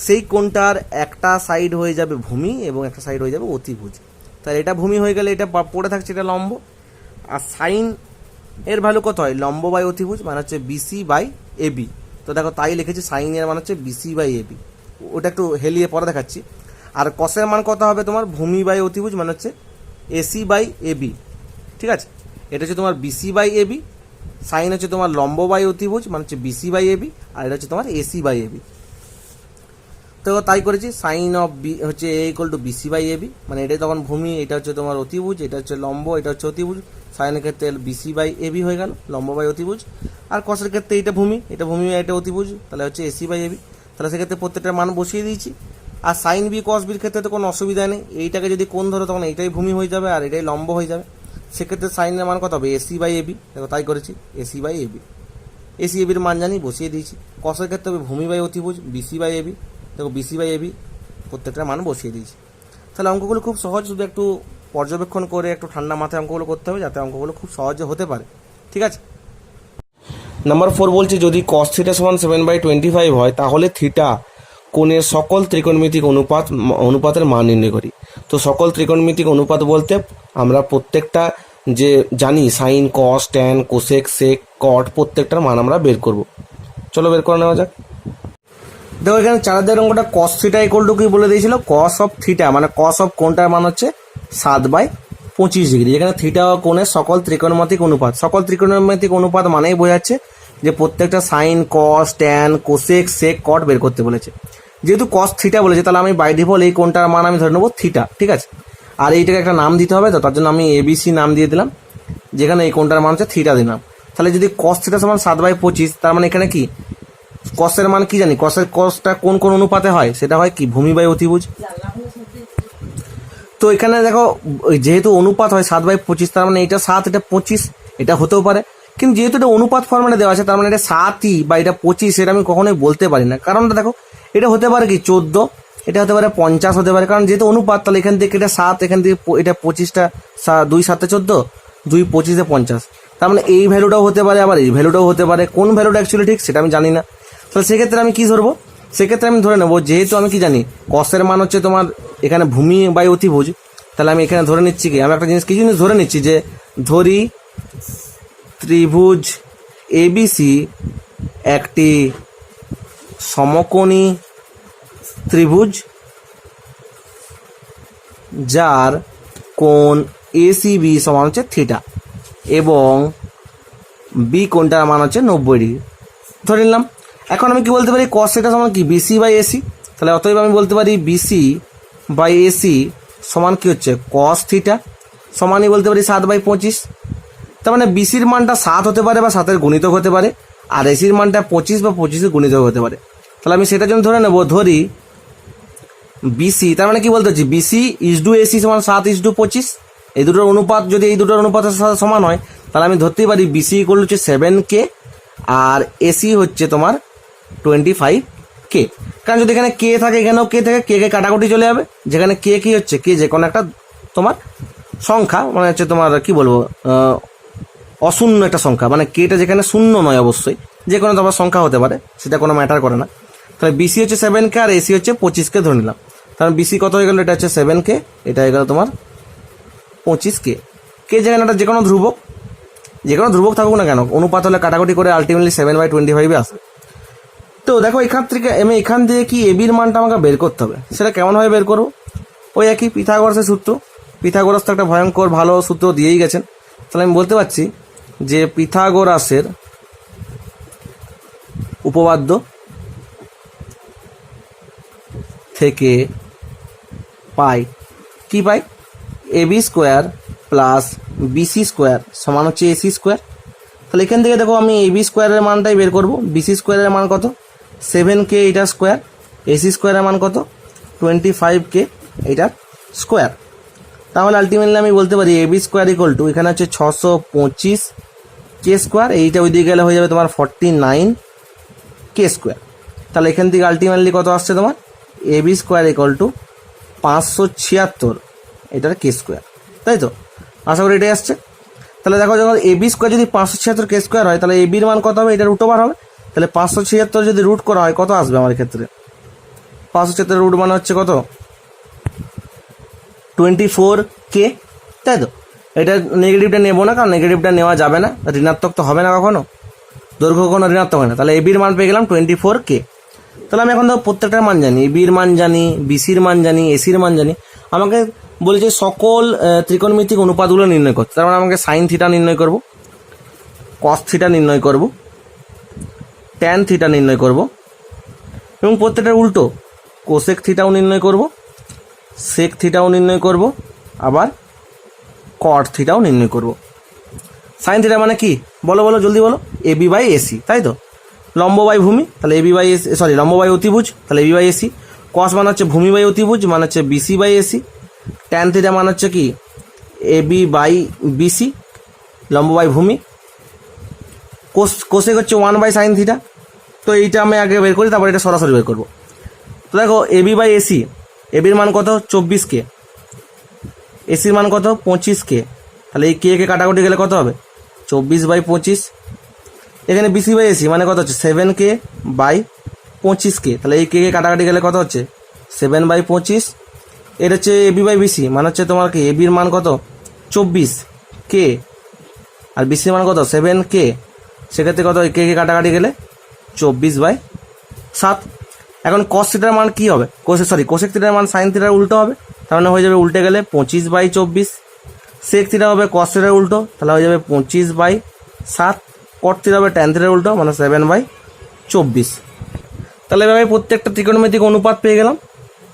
সেই কোণটার একটা সাইড হয়ে যাবে ভূমি এবং একটা সাইড হয়ে যাবে অতিভুজ। তাহলে এটা ভূমি হয়ে গেলে এটা পড়ে থাকছে এটা লম্ব। আর সাইন এর ভ্যালু কত হয়? লম্ব বাই অতিভুজ মানে হচ্ছে বিসি বাই এবি। তো দেখো তাই লিখেছি, সাইন এর মান হচ্ছে বিসি বাই এবি। ওটা একটু হেলিয়ে পরে দেখাচ্ছি। আর কসের মান কত হবে তোমার? ভূমি বাই অতিভুজ মানে হচ্ছে এসি বাই এবি। ঠিক আছে, এটা হচ্ছে তোমার বিসি বাই এবি। সাইন হচ্ছে তোমার লম্ব বাই অতিভুজ মানে হচ্ছে বিসি বাই এবি, আর এটা হচ্ছে তোমার এসি বাই এবি। তো তাই করেছি, সাইন অফ বি হচ্ছে এ equal to BC by AB, মানে এটা তখন ভূমি, এটা হচ্ছে তোমার অতিভুজ, এটা হচ্ছে লম্ব, এটা হচ্ছে অতিভুজ। সাইনের ক্ষেত্রে বিসি বাই এবি হয়ে গেল, লম্ব বাই অতিভুজ। আর কসের ক্ষেত্রে এটা ভূমি, এটা ভূমি, এটা অতিভুজ, তাহলে হচ্ছে এসি বাই এবি। তাহলে সেক্ষেত্রে প্রত্যেকটার মান বসিয়ে দিয়েছি। আর সাইন বি কস বির ক্ষেত্রে তো কোনো অসুবিধা নেই, এইটাকে যদি কোণ ধরো তখন এইটাই ভূমি হয়ে যাবে আর এটাই লম্ব হয়ে যাবে। সেক্ষেত্রে সাইনের মান কত হবে? AC by AB. দেখো তাই করেছি, এসি বাই এবি। এসি এবির মান জানি, বসিয়ে দিয়েছি। কসের ক্ষেত্রে হবে ভূমি বাই অতিভুজ, বিসি বাই এবি। দেখো বিসি বাই এবি, প্রত্যেকটা মান বসিয়ে দিয়েছি। তাহলে অঙ্কগুলো খুব সহজ, শুধু একটু পর্যবেক্ষণ করে একটু ঠান্ডা মাথায় অঙ্কগুলো করতে হবে, যাতে অঙ্কগুলো খুব সহজে হতে পারে। ঠিক আছে, নাম্বার 4 বলছে যদি কস থিটা সমান 7/25 হয় তাহলে থিটা কোণের সকল ত্রিকোণমিতিক অনুপাতের মান নির্ণয় করি। তো সকল ত্রিকোণমিতিক অনুপাত বলতে আমরা প্রত্যেকটা যে জানি sine cos tan cosec sec cot, প্রত্যেকটার মান আমরা বের করব। চলো বের করে নেওয়া যাক। দেখো এখানে 4 অঙ্কটা কস থিটা ইকুয়াল টু কি বলে দিয়েছিল? কস অফ থিটা মানে কস অফ কোণটার মান হচ্ছে 7/25 ডিগ্রি। এখানে থিটা কোণের সকল ত্রিকোণমিতিক অনুপাত, সকল ত্রিকোণমিতিক অনুপাত মানেই বোঝাচ্ছে যে প্রত্যেকটা sine cos tan cosec sec cot বের করতে বলেছে। যেহেতু কস থিটা বলেছে, তাহলে আমি বাই ডিফল্ট এই কোণটার মান আমি ধরে নেবো থিটা। ঠিক আছে, আর এইটাকে একটা নাম দিতে হবে, তো তার জন্য আমি এবিসি নাম দিয়ে দিলাম, যেখানে এই কোণটার মান হচ্ছে থিটা দিলাম। তাহলে যদি কস থিটা সমান 7/25, তার মানে এখানে কি কসের মান কি জানি? কসটা কোন কোন অনুপাতে হয়? সেটা হয় কি? ভূমি বাই অতিভুজ। তো এখানে দেখো যেহেতু অনুপাত হয় 7/25, তার মানে এটা 7, এটা 25, এটা হতেও পারে। কিন্তু যেহেতু এটা অনুপাত ফর্মেটে দেওয়া আছে, তার মানে এটা 7ই বা এটা 25, এটা আমি কখনোই বলতে পারি না। কারণটা দেখো, এটা হতে পারে কি 14, এটা হতে পারে 50 হতে পারে, কারণ যেহেতু অনুপাত। তাহলে এখান থেকে এটা 7, এখান থেকে এটা 25টা, 2 7 14, 2 25 50। তার মানে এই ভ্যালুটাও হতে পারে, আবার এই ভ্যালুটাও হতে পারে। কোন ভ্যালুটা অ্যাকচুয়ালি ঠিক সেটা আমি জানি না। তাহলে সেক্ষেত্রে আমি কি ধরবো? সেক্ষেত্রে আমি ধরে নেবো, যেহেতু আমি কি জানি কসের মান হচ্ছে তোমার এখানে ভূমি বাই অতিভুজ, তাহলে আমি এখানে ধরে নিচ্ছি কি, আমি একটা কি জিনিস ধরে নিচ্ছি, যে ধরি ত্রিভুজ এবিসি একটি সমকোণী ত্রিভুজ যার কোণ এসিবি সমান হচ্ছে থিটা এবং বি কোণটার মান হচ্ছে 90 ডিগ্রি ধরে নিলাম। এখন আমি কি বলতে পারি? কস থিটা সমান কি? BC by AC. তাহলে অতএব আমি বলতে পারি বিসি বাই এসি সমান কি হচ্ছে? কস থিটা সমানই বলতে পারি 7/25। তার মানে বিসির মানটা 7 হতে পারে বা 7-এর গুণিতক হতে পারে, আর এসির মানটা 25 বা 25-এর গুণিতক হতে পারে। তাহলে আমি সেটার জন্য ধরে নেব, ধরি বিসি, তার মানে কি বলতে হচ্ছে বিসি ইসডু এসি সমান 7:25। এই দুটোর অনুপাত যদি এই দুটোর অনুপাতের সাথে সমান হয়, তাহলে আমি ধরতেই পারি বিসি ইকুয়াল হচ্ছে 7K আর এসি হচ্ছে তোমার 25K। কারণ যদি এখানে কে থাকে, এখানেও কে থাকে, কে কে কাটাকুটি চলে যাবে। যেখানে কে কি হচ্ছে? কে যে কোনো একটা তোমার সংখ্যা, মানে হচ্ছে তোমার কি বলবো, অশূন্য একটা সংখ্যা, মানে কেটা যেখানে শূন্য নয়, অবশ্যই যে কোনো তোমার সংখ্যা হতে পারে, সেটা কোনো ম্যাটার করে না। তাহলে বিসি হচ্ছে 7K আর এসি হচ্ছে 25K ধরে নিলাম। কারণ বিসি কত হয়ে গেল, এটা হচ্ছে 7K, এটা হয়ে গেল তোমার 25K। কে যেখানে একটা যে কোনো ধ্রুবক থাকুক না কেন, অনুপাত হলে কাটাকুটি করে আলটিমেটলি 7/25 আসবে। তো দেখো এখান থেকে আমি এখান থেকে কি এবির মানটা আমাকে বের করতে হবে, সেটা কেমনভাবে বের করবো? ওই একই পিথাগোরাসের সূত্র। পিথাগোরাস তো একটা ভয়ঙ্কর ভালো সূত্র দিয়েই গেছেন। তাহলে আমি বলতে পারছি যে পিথাগোরাসের উপপাদ্য থেকে পাই কি পাই, AB square plus BC square সমান হচ্ছে এসি স্কোয়ার। তাহলে এখান থেকে দেখো আমি এবি স্কোয়ারের মানটাই বের করবো। বিসি স্কোয়ারের মান কত, 7K এইটার স্কোয়ার। এসি স্কোয়ারের মান কত, 25K এইটার স্কোয়ার। তাহলে আলটিমেটলি আমি বলতে পারি এবি স্কোয়ার ইকুয়াল টু, এখানে হচ্ছে 625K স্কোয়ার, এইটা ওই দিকে গেলে হয়ে যাবে তোমার 49K স্কোয়ার। তাহলে এখান থেকে আলটিমেটলি কত আসছে তোমার, এবি স্কোয়ার ইকুয়াল টু 576 এটার K স্কোয়ার, তাই তো? আশা করি এটাই আসছে। তাহলে দেখো যখন এবি স্কোয়ার যদি 576K স্কোয়ার হয়, তাহলে এবির মান কত হবে, এটা রুট ওভার হবে। তাহলে 576 যদি রুট করা হয় কত আসবে আমার ক্ষেত্রে, 576 রুট মানে হচ্ছে কত, 24K, তাই তো? এটা নেগেটিভটা নেবো না, কারণ নেগেটিভটা নেওয়া যাবে না, ঋণাত্মক তো হবে না কখনো, দৈর্ঘ্য কোনো ঋণাত্মক হয় না। তাহলে এবির মান পেয়ে গেলাম 24K। তাহলে আমি এখন তো প্রত্যেকটার মান জানি, এবির মান জানি, বিসির মান জানি, এসির মান জানি। আমাকে বলেছে সকল ত্রিকোণমিতিক অনুপাতগুলো নির্ণয় করতে। তার মানে আমাকে সাইন থিটা নির্ণয় করব, কস থিটা নির্ণয় করব, ট্যান থিটা নির্ণয় করব, এবং প্রত্যেকটার উল্টো কোসেক থিটাও নির্ণয় করব, সেক থিটাও নির্ণয় করব, আবার কট থিটাও নির্ণয় করব। সাইন থিটা মানে কি বলো বলো জলদি বলো, এবি বাই এসি, তাই তো? লম্ব বাই ভূমি, তাহলে এবি বাই এসি, সরি লম্ব বাই অতিভুজ, তাহলে এবি বাই এসি। কস মানে হচ্ছে ভূমি বাই অতিভুজ, মানে হচ্ছে BC by AC. Tan theta মানে হচ্ছে কি, এবি বাই বিসি, লম্ব বাই ভূমি। কোসেক হচ্ছে 1 বাই সাইন থিটা। তো এইটা আমি আগে বের করি, তারপর এটা সরাসরি বের করবো। তো দেখো এবি বাই এসি, এবির মান কত, 24K, এসির মান কত, 25K। তাহলে এই কে কাটাকুটি গেলে কত হবে, 24/25। এখানে বিসি বাই এসি মানে কত হচ্ছে, 7K বাই 25K। তাহলে এই কে কাটাকাটি গেলে কত হচ্ছে, 7/25। এটা হচ্ছে এবি বাই বিসি মানে হচ্ছে তোমার কি, এবির মান কত, 24K, আর বিসির মান কত, 7K। সেক্ষেত্রে কত, কে কাটাকাটি গেলে 24/7। এখন কস থিটার মান কি হবে, কোসেক থিটার মান সাইন থিটার উল্টো হবে, তার মানে হয়ে যাবে উল্টে গেলে 25/24। সেক থিটা হবে কস থিটার উল্টো, তাহলে হয়ে যাবে 25/7। কট থিটা হবে ট্যান থিটার উল্টো, মানে 7/24। তাহলে এভাবে প্রত্যেকটা ত্রিকোণমিতিক অনুপাত পেয়ে গেলাম।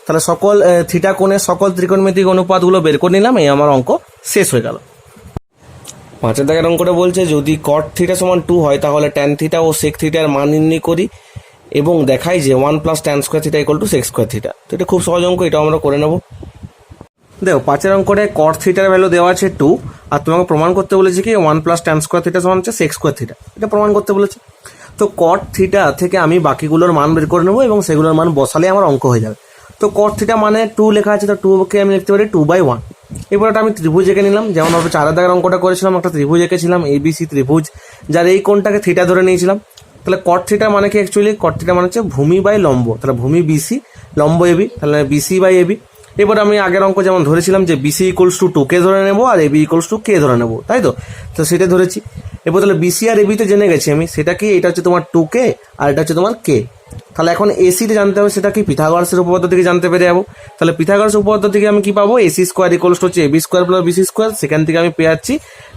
তাহলে সকল থিটা কোণের সকল ত্রিকোণমিতিক অনুপাতগুলো বের করে নিলাম, এই আমার অঙ্ক শেষ হয়ে গেল। 5 দাগের অঙ্কটা বলছে যদি কট থিটা সমান 2 হয় তাহলে ট্যান থিটা ও সেক থিটার মান নির্ণয় করি এবং দেখাই যে 1 + tan square theta equal to sec square theta. তো এটা খুব সহজ অঙ্ক, এটা আমরা করে নেব। দেখো 5 অঙ্কটা কট থিটার ভ্যালু দেওয়া আছে 2, আর তোমাকে প্রমাণ করতে বলেছে কি 1 + tan স্কোয়ার থিটা সমান হচ্ছে সেক স্কোয়ার থিটা, এটা প্রমাণ করতে বলেছে। তো কট থিটা থেকে আমি বাকিগুলোর মান বের করে নেবো এবং সেগুলোর মান বসালে আমার অঙ্ক হয়ে যাবে। তো কট থিটা মানে 2 লেখা আছে, তো 2কে আমি লিখতে পারি 2/1। এবার আমি ত্রিভুজ এঁকে নিলাম, যেমন আমরা 4 দাগের অঙ্কটা করেছিলাম, একটা ত্রিভুজ এঁকেছিলাম এবিসি ত্রিভুজ, যার এই কোণটাকে থিটা ধরে নিয়েছিলাম। তাহলে কট থিটা মানে কি, অ্যাকচুয়ালি কট থিটা মানে হচ্ছে ভূমি বাই লম্ব, তাহলে ভূমি বিসি, লম্ব এবি, তাহলে বিসি বাই এবি। এবার আমি আগের অঙ্ক যেমন ধরেছিলাম যে বিসি ইকুয়ালস টু 2K ধরে নেবো আর এবি ইকুয়ালস টু K ধরে নেবো, তাই তো? তো সেটা ধরেছি। এবার তাহলে বিসি আর এবি তো জেনে গেছি আমি, সেটা কি, এটা হচ্ছে তোমার 2K আর এটা হচ্ছে তোমার K। তাহলে এখন এসিতে জানতে হবে, সেটা কি পিথাগোরাসের উপপাদ্য থেকে জানতে পেরে যাবো। তাহলে পিথাগোরাসের উপপাদ্য থেকে আমি কি পাবো, এসি স্কোয়ার ইকুয়ালস টু হচ্ছে AB square plus BC square. সেখান থেকে আমি পেয়ে যাচ্ছি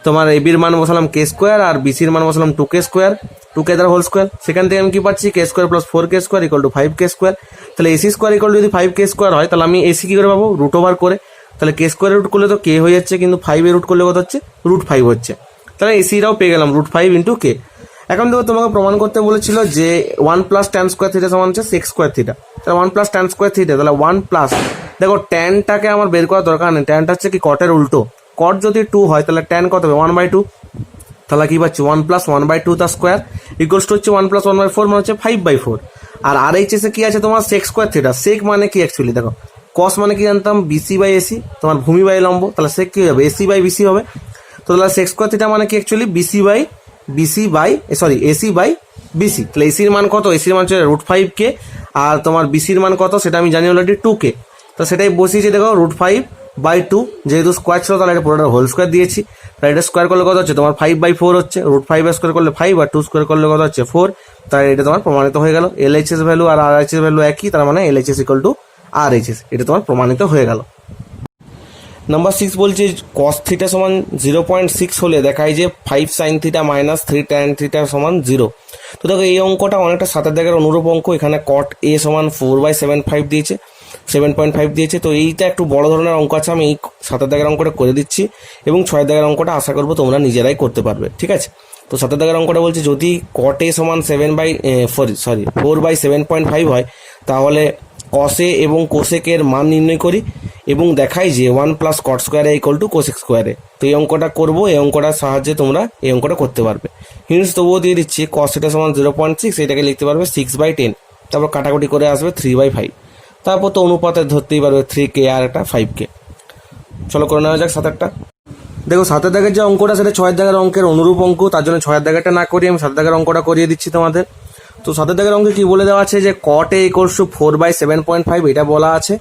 তোমার এবির মান বসালাম K স্কোয়ার আর বিসির মান বসালাম 2K স্কোয়ার, 2K দ্বারা হোল স্কোয়ার। সেখান থেকে আমি কি পাচ্ছি, K square plus 4K square equal two 5K square. তাহলে এসি স্কোয়ার ইকুয়াল যদি 5K স্কোয়ার হয়, তাহলে আমি এসি কি করে পাবো, রুট ওভার করে। তাহলে K স্কোয়ার রুট করলে তো K হয়ে যাচ্ছে, কিন্তু 5 এর রুট করলে কত হচ্ছে, √5 হচ্ছে। তাহলে এসিটাও পেয়ে গেলাম √5 × K। এখন দেখো তোমাকে প্রমাণ করতে বলেছিল যে 1 + tan স্কোয়ার থিটা সমান হচ্ছে সেক স্কোয়ার থিটা। তাহলে 1 + tan স্কোয়ার থিটা, তাহলে 1+, দেখো ট্যানটাকে আমার বের করার দরকার নেই, ট্যানটা হচ্ছে কি কটের উল্টো। কট যদি 2 হয় তাহলে ট্যান কত হবে, 1/2। তাহলে কি পাচ্ছি, 1 + 1/2 তার স্কোয়ার ইকুয়ালস টু হচ্ছে 1 + 1/4 মানে হচ্ছে 5/4। আর এইচএসে কি আছে তোমার, সেক স্কোয়ার থিটা। সেক মানে কি, অ্যাকচুয়ালি দেখো কস মানে কি জানতাম, বিসি বাই এসি, তোমার ভূমি বাই লম্ব, তাহলে সেক কি হবে, এসি বাই বিসি হবে। তো তাহলে সেক স্কোয়ার থিটা মানে কি, অ্যাকচুয়ালি এসি বাই বিসি। তাহলে এসির মান কত, এসির মান হচ্ছে √5K, আর তোমার বিসির মান কত সেটা আমি জানি অলরেডি 2K। তো সেটাই বসিয়েছি। দেখো √5/2, যেহেতু স্কোয়ার ছিল তাহলে এটা পুরোটা হোল স্কোয়ার দিয়েছি। তাহলে এটা স্কোয়ার করলে কত হচ্ছে তোমার 5/4 হচ্ছে। √5 স্কোয়ার করলে 5 আর 2 স্কোয়ার করলে কত হচ্ছে 4। তাই এটা তোমার প্রমাণিত হয়ে গেল। LHS ভ্যালু আর RHS ভ্যালু একই, তার মানে LHS = RHS, এটা তোমার প্রমাণিত হয়ে গেল। নাম্বার 6 বলছে cos θ সমান 0.6 হলে দেখায় যে 5 sin θ - 3 tan θ সমান 0। তো দেখো এই অঙ্কটা অনেকটা 7 দাগের অনুরূপ অঙ্ক। এখানে cot A সমান 4/7.5 দিয়েছে, 7.5 দিয়েছে। তো এইটা একটু বড় ধরনের অঙ্ক আছে, আমি এই 7 দাগের অঙ্কটা করে দিচ্ছি এবং 6 দাগের অঙ্কটা আশা করবো তোমরা নিজেরাই করতে পারবে, ঠিক আছে। তো 7 দাগের অঙ্কটা বলছে যদি cot A সমান 4/7.5 হয় তাহলে cos A এবং cosec এর মান নির্ণয় করি এবং দেখাই যে 1 + cot স্কোয়ার = cosec স্কোয়ারে। তো এই অঙ্কটা করবো, এই অঙ্কটার সাহায্যে তোমরা এই অঙ্কটা করতে পারবে। হিন্টস তবুও দিয়ে দিচ্ছি, cos θ সমান 0.6, এটাকে লিখতে পারবে 6/10, তারপর কাটাকুটি করে আসবে 3/5, তারপর তো অনুপাতে ধরতেই পারবে 3k আর একটা 5k। চলো করে নেওয়া যাক 7-8টা। দেখো 7 দাগের যে অঙ্কটা সেটা 6 দাগের অঙ্কের অনুরূপ অঙ্ক, তার জন্য 6 দাগেরটা না করি আমি 7 দাগের অঙ্কটা করিয়ে দিচ্ছি তোমাদের। তো 7 দাগের অঙ্কে কি বলে দেওয়া আছে যে cot A = 4/7.5 এটা বলা আছে।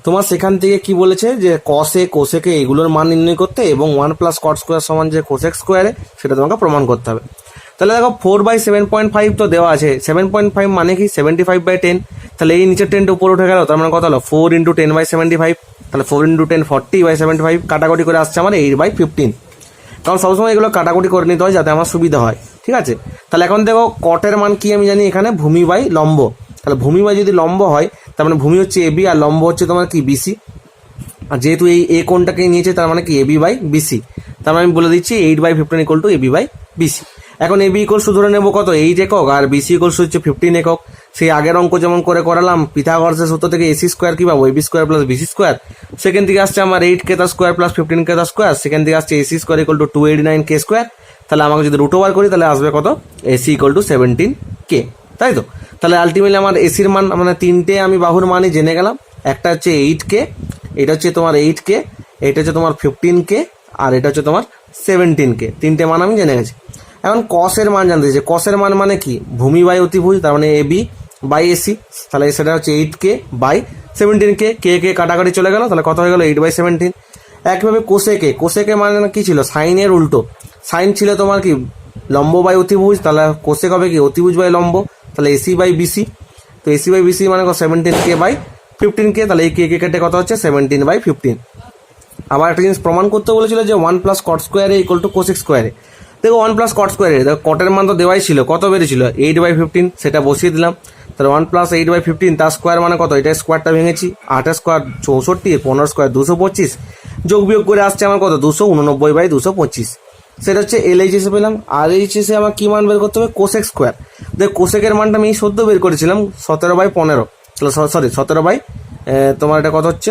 তোমার সেখান থেকে কি বলেছে যে cos A cosec A এগুলোর মান নির্ণয় করতে এবং 1 + cot স্কোয়ার সমান যে cosec স্কোয়ারে সেটা তোমাকে প্রমাণ করতে হবে। তাহলে দেখো 4/7.5 তো দেওয়া আছে, 7.5 মানে কি 75/10, তাহলে এই নিচের 10টা উপরে উঠে গেল, তার মানে কত হলো 4 × 10/75, তাহলে 4 × 10 40/75, কাটাকুটি করে আসছে আমার 8/15। কারণ সবসময় এগুলো কাটাকুটি করে নিতে হয় যাতে আমার সুবিধা হয়, ঠিক আছে। তাহলে এখন দেখো কটের মান কি আমি জানি এখানে ভূমি বাই লম্ব। তাহলে ভূমি বাই যদি লম্ব হয় তার মানে ভূমি হচ্ছে AB আর লম্ব হচ্ছে তোমার কি BC, আর যেহেতু এই A কোণটাকে নিয়েছে তার মানে কি AB/BC, তার মানে আমি বলে দিচ্ছি 8/15 = AB/BC। এখন AB = ধরে নেবো কত 8 একক আর BC = হচ্ছে 15 একক। সেই আগের অঙ্ক যেমন করে করালাম পিথাগোরাসের সূত্র থেকে AC² কি পাবো AB² + BC²। সেখান থেকে আসছে আমার 8k² + 15k², সেখান থেকে আসছে AC² = 289k²। তাহলে আমাকে যদি রুট ওভার করি তাহলে আসবে কত AC = 17k, তাই তো। তাহলে আলটিমেটলি আমার এসির মান মানে তিনটে আমি বাহুর মানই জেনে গেলাম। একটা হচ্ছে 8k, এটা হচ্ছে তোমার 8k, এটা হচ্ছে তোমার 15k আর এটা হচ্ছে তোমার 17k, তিনটে মান আমি জেনে গেছি। এখন কসের মান জানতে চাইছে। কসের মান মানে কি ভূমি বাই অতিভুজ, তার মানে AB/AC, তাহলে সেটা হচ্ছে 8k/17k, কে কাটাকাটি চলে গেল, তাহলে কত হয়ে গেল 8/17। একইভাবে কোসেকে মানে কি ছিল সাইনের উল্টো, সাইন ছিল তোমার কি লম্ব বাই অতিভুজ, তাহলে কোসেক হবে কি অতিভুজ বাই লম্ব, তাহলে AC/BC। তো AC/BC মানে 17k/15k, তাহলে এই কে কেটে কত হচ্ছে 17/15। আবার একটা জিনিস প্রমাণ করতে বলেছিল যে 1 + cot স্কোয়ার = cosec স্কোয়ারে। দেখো 1 + cot স্কোয়ারে দেখো কটের মান তো দেওয়াই ছিল, কত বেরিয়েছিল 8/15, সেটা বসিয়ে দিলাম। তাহলে 1 + 8/15 তার স্কোয়ার মানে কত, এটা স্কোয়ারটা ভেঙেছি 8 স্কোয়ার 64, 15 স্কোয়ার 225, যোগ বিয়োগ করে আসছে আমার কত 289/225। সেটা হচ্ছে LHS পেলাম। আর LHS আমার কি মান বের করতে হবে কোসেক স্কোয়ার। দেখ কোসেকের মানটা আমি সদ্য বের করেছিলাম 17/15, তাহলে সরি 17 তোমার এটা কত হচ্ছে,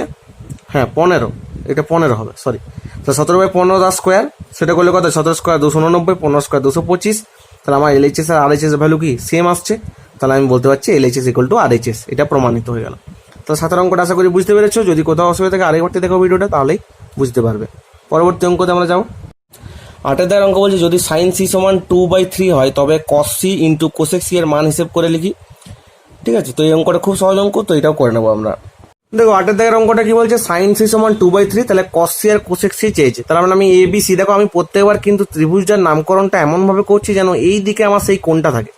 হ্যাঁ 15, এটা 15 হবে সরি। তো 17/15 তার স্কোয়ার, সেটা করলে কত 17 স্কোয়ার 289, 15 স্কোয়ার 225। তাহলে আমার LHS আর RHS ভ্যালু কি সেম আসছে, তাহলে আমি বলতে পারছি LHS = RHS, এটা প্রমাণিত হয়ে গেল। তো 7 অঙ্কটা আশা করি বুঝতে পেরেছো। যদি কোথাও অসুবিধা থাকে আরেকবার দেখো ভিডিওটা, তাহলেই বুঝতে পারবে। পরবর্তী অঙ্কতে আমরা যাও। 8 দাগের অঙ্ক বলছে যদি sin C = 2/3 হয় তবে cos C × cosec C এর মান হিসেব করে লিখি, ঠিক আছে। তো এই অঙ্কটা খুব সহজ অঙ্ক, তো এটাও করে নেবো আমরা। দেখো 8 দাগের অঙ্কটা কি বলছে sin C = 2/3, তাহলে cos C আর cosec C চেয়েছে। তার মানে আমি ABC, দেখো আমি প্রত্যেকবার কিন্তু ত্রিভুজটার নামকরণটা এমনভাবে করছি যেন এই দিকে আমার সেই কোণটা থাকে।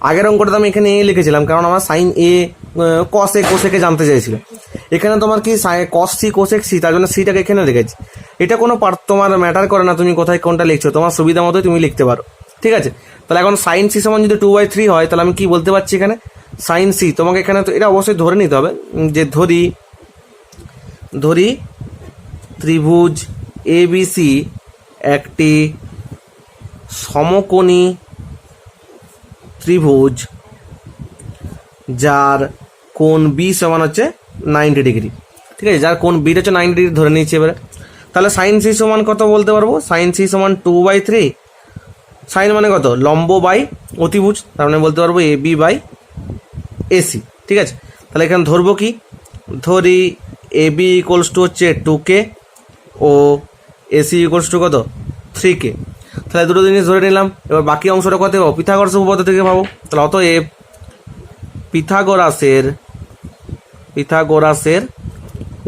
আগের অঙ্কটা আমি এখানে A লিখেছিলাম কারণ আমার sin A cos A cosec A জানতে চাইছিল। এখানে তোমার কি cos C cosec C, তার জন্য সিটাকে এখানে রেখেছি। এটা কোনো তোমার ম্যাটার করে না তুমি কোথায় কোনটা লিখছো, তোমার সুবিধা মতোই তুমি লিখতে পারো, ঠিক আছে। তাহলে এখন sin C = যদি 2/3 হয় তাহলে আমি কি বলতে পারছি এখানে sin C, তোমাকে এখানে তো এটা অবশ্যই ধরে নিতে হবে যে ধরি ত্রিভুজ ABC একটি সমকোণী ত্রিভুজ যার কোণ B সমান হচ্ছে 90 ডিগ্রি, ঠিক আছে। যার কোণ B হচ্ছে 90 ডিগ্রি ধরে নিয়েছি এবারে। তাহলে sin C সমান কত বলতে পারবো, sin C = 2/3, সাইন মানে কত লম্ব বাই অতিভুজ, তার মানে বলতে পারবো AB/AC, ঠিক আছে। তাহলে এখানে ধরবো কি, ধরি AB = হচ্ছে 2k ও AC = কত 3k। তাহলে দুটো জিনিস ধরে নিলাম। এবার বাকি অংশটা কত পাবো, পিথাগোরাস উপপাদ্য থেকে পাবো। তাহলে অতএব পিথাগোরাসের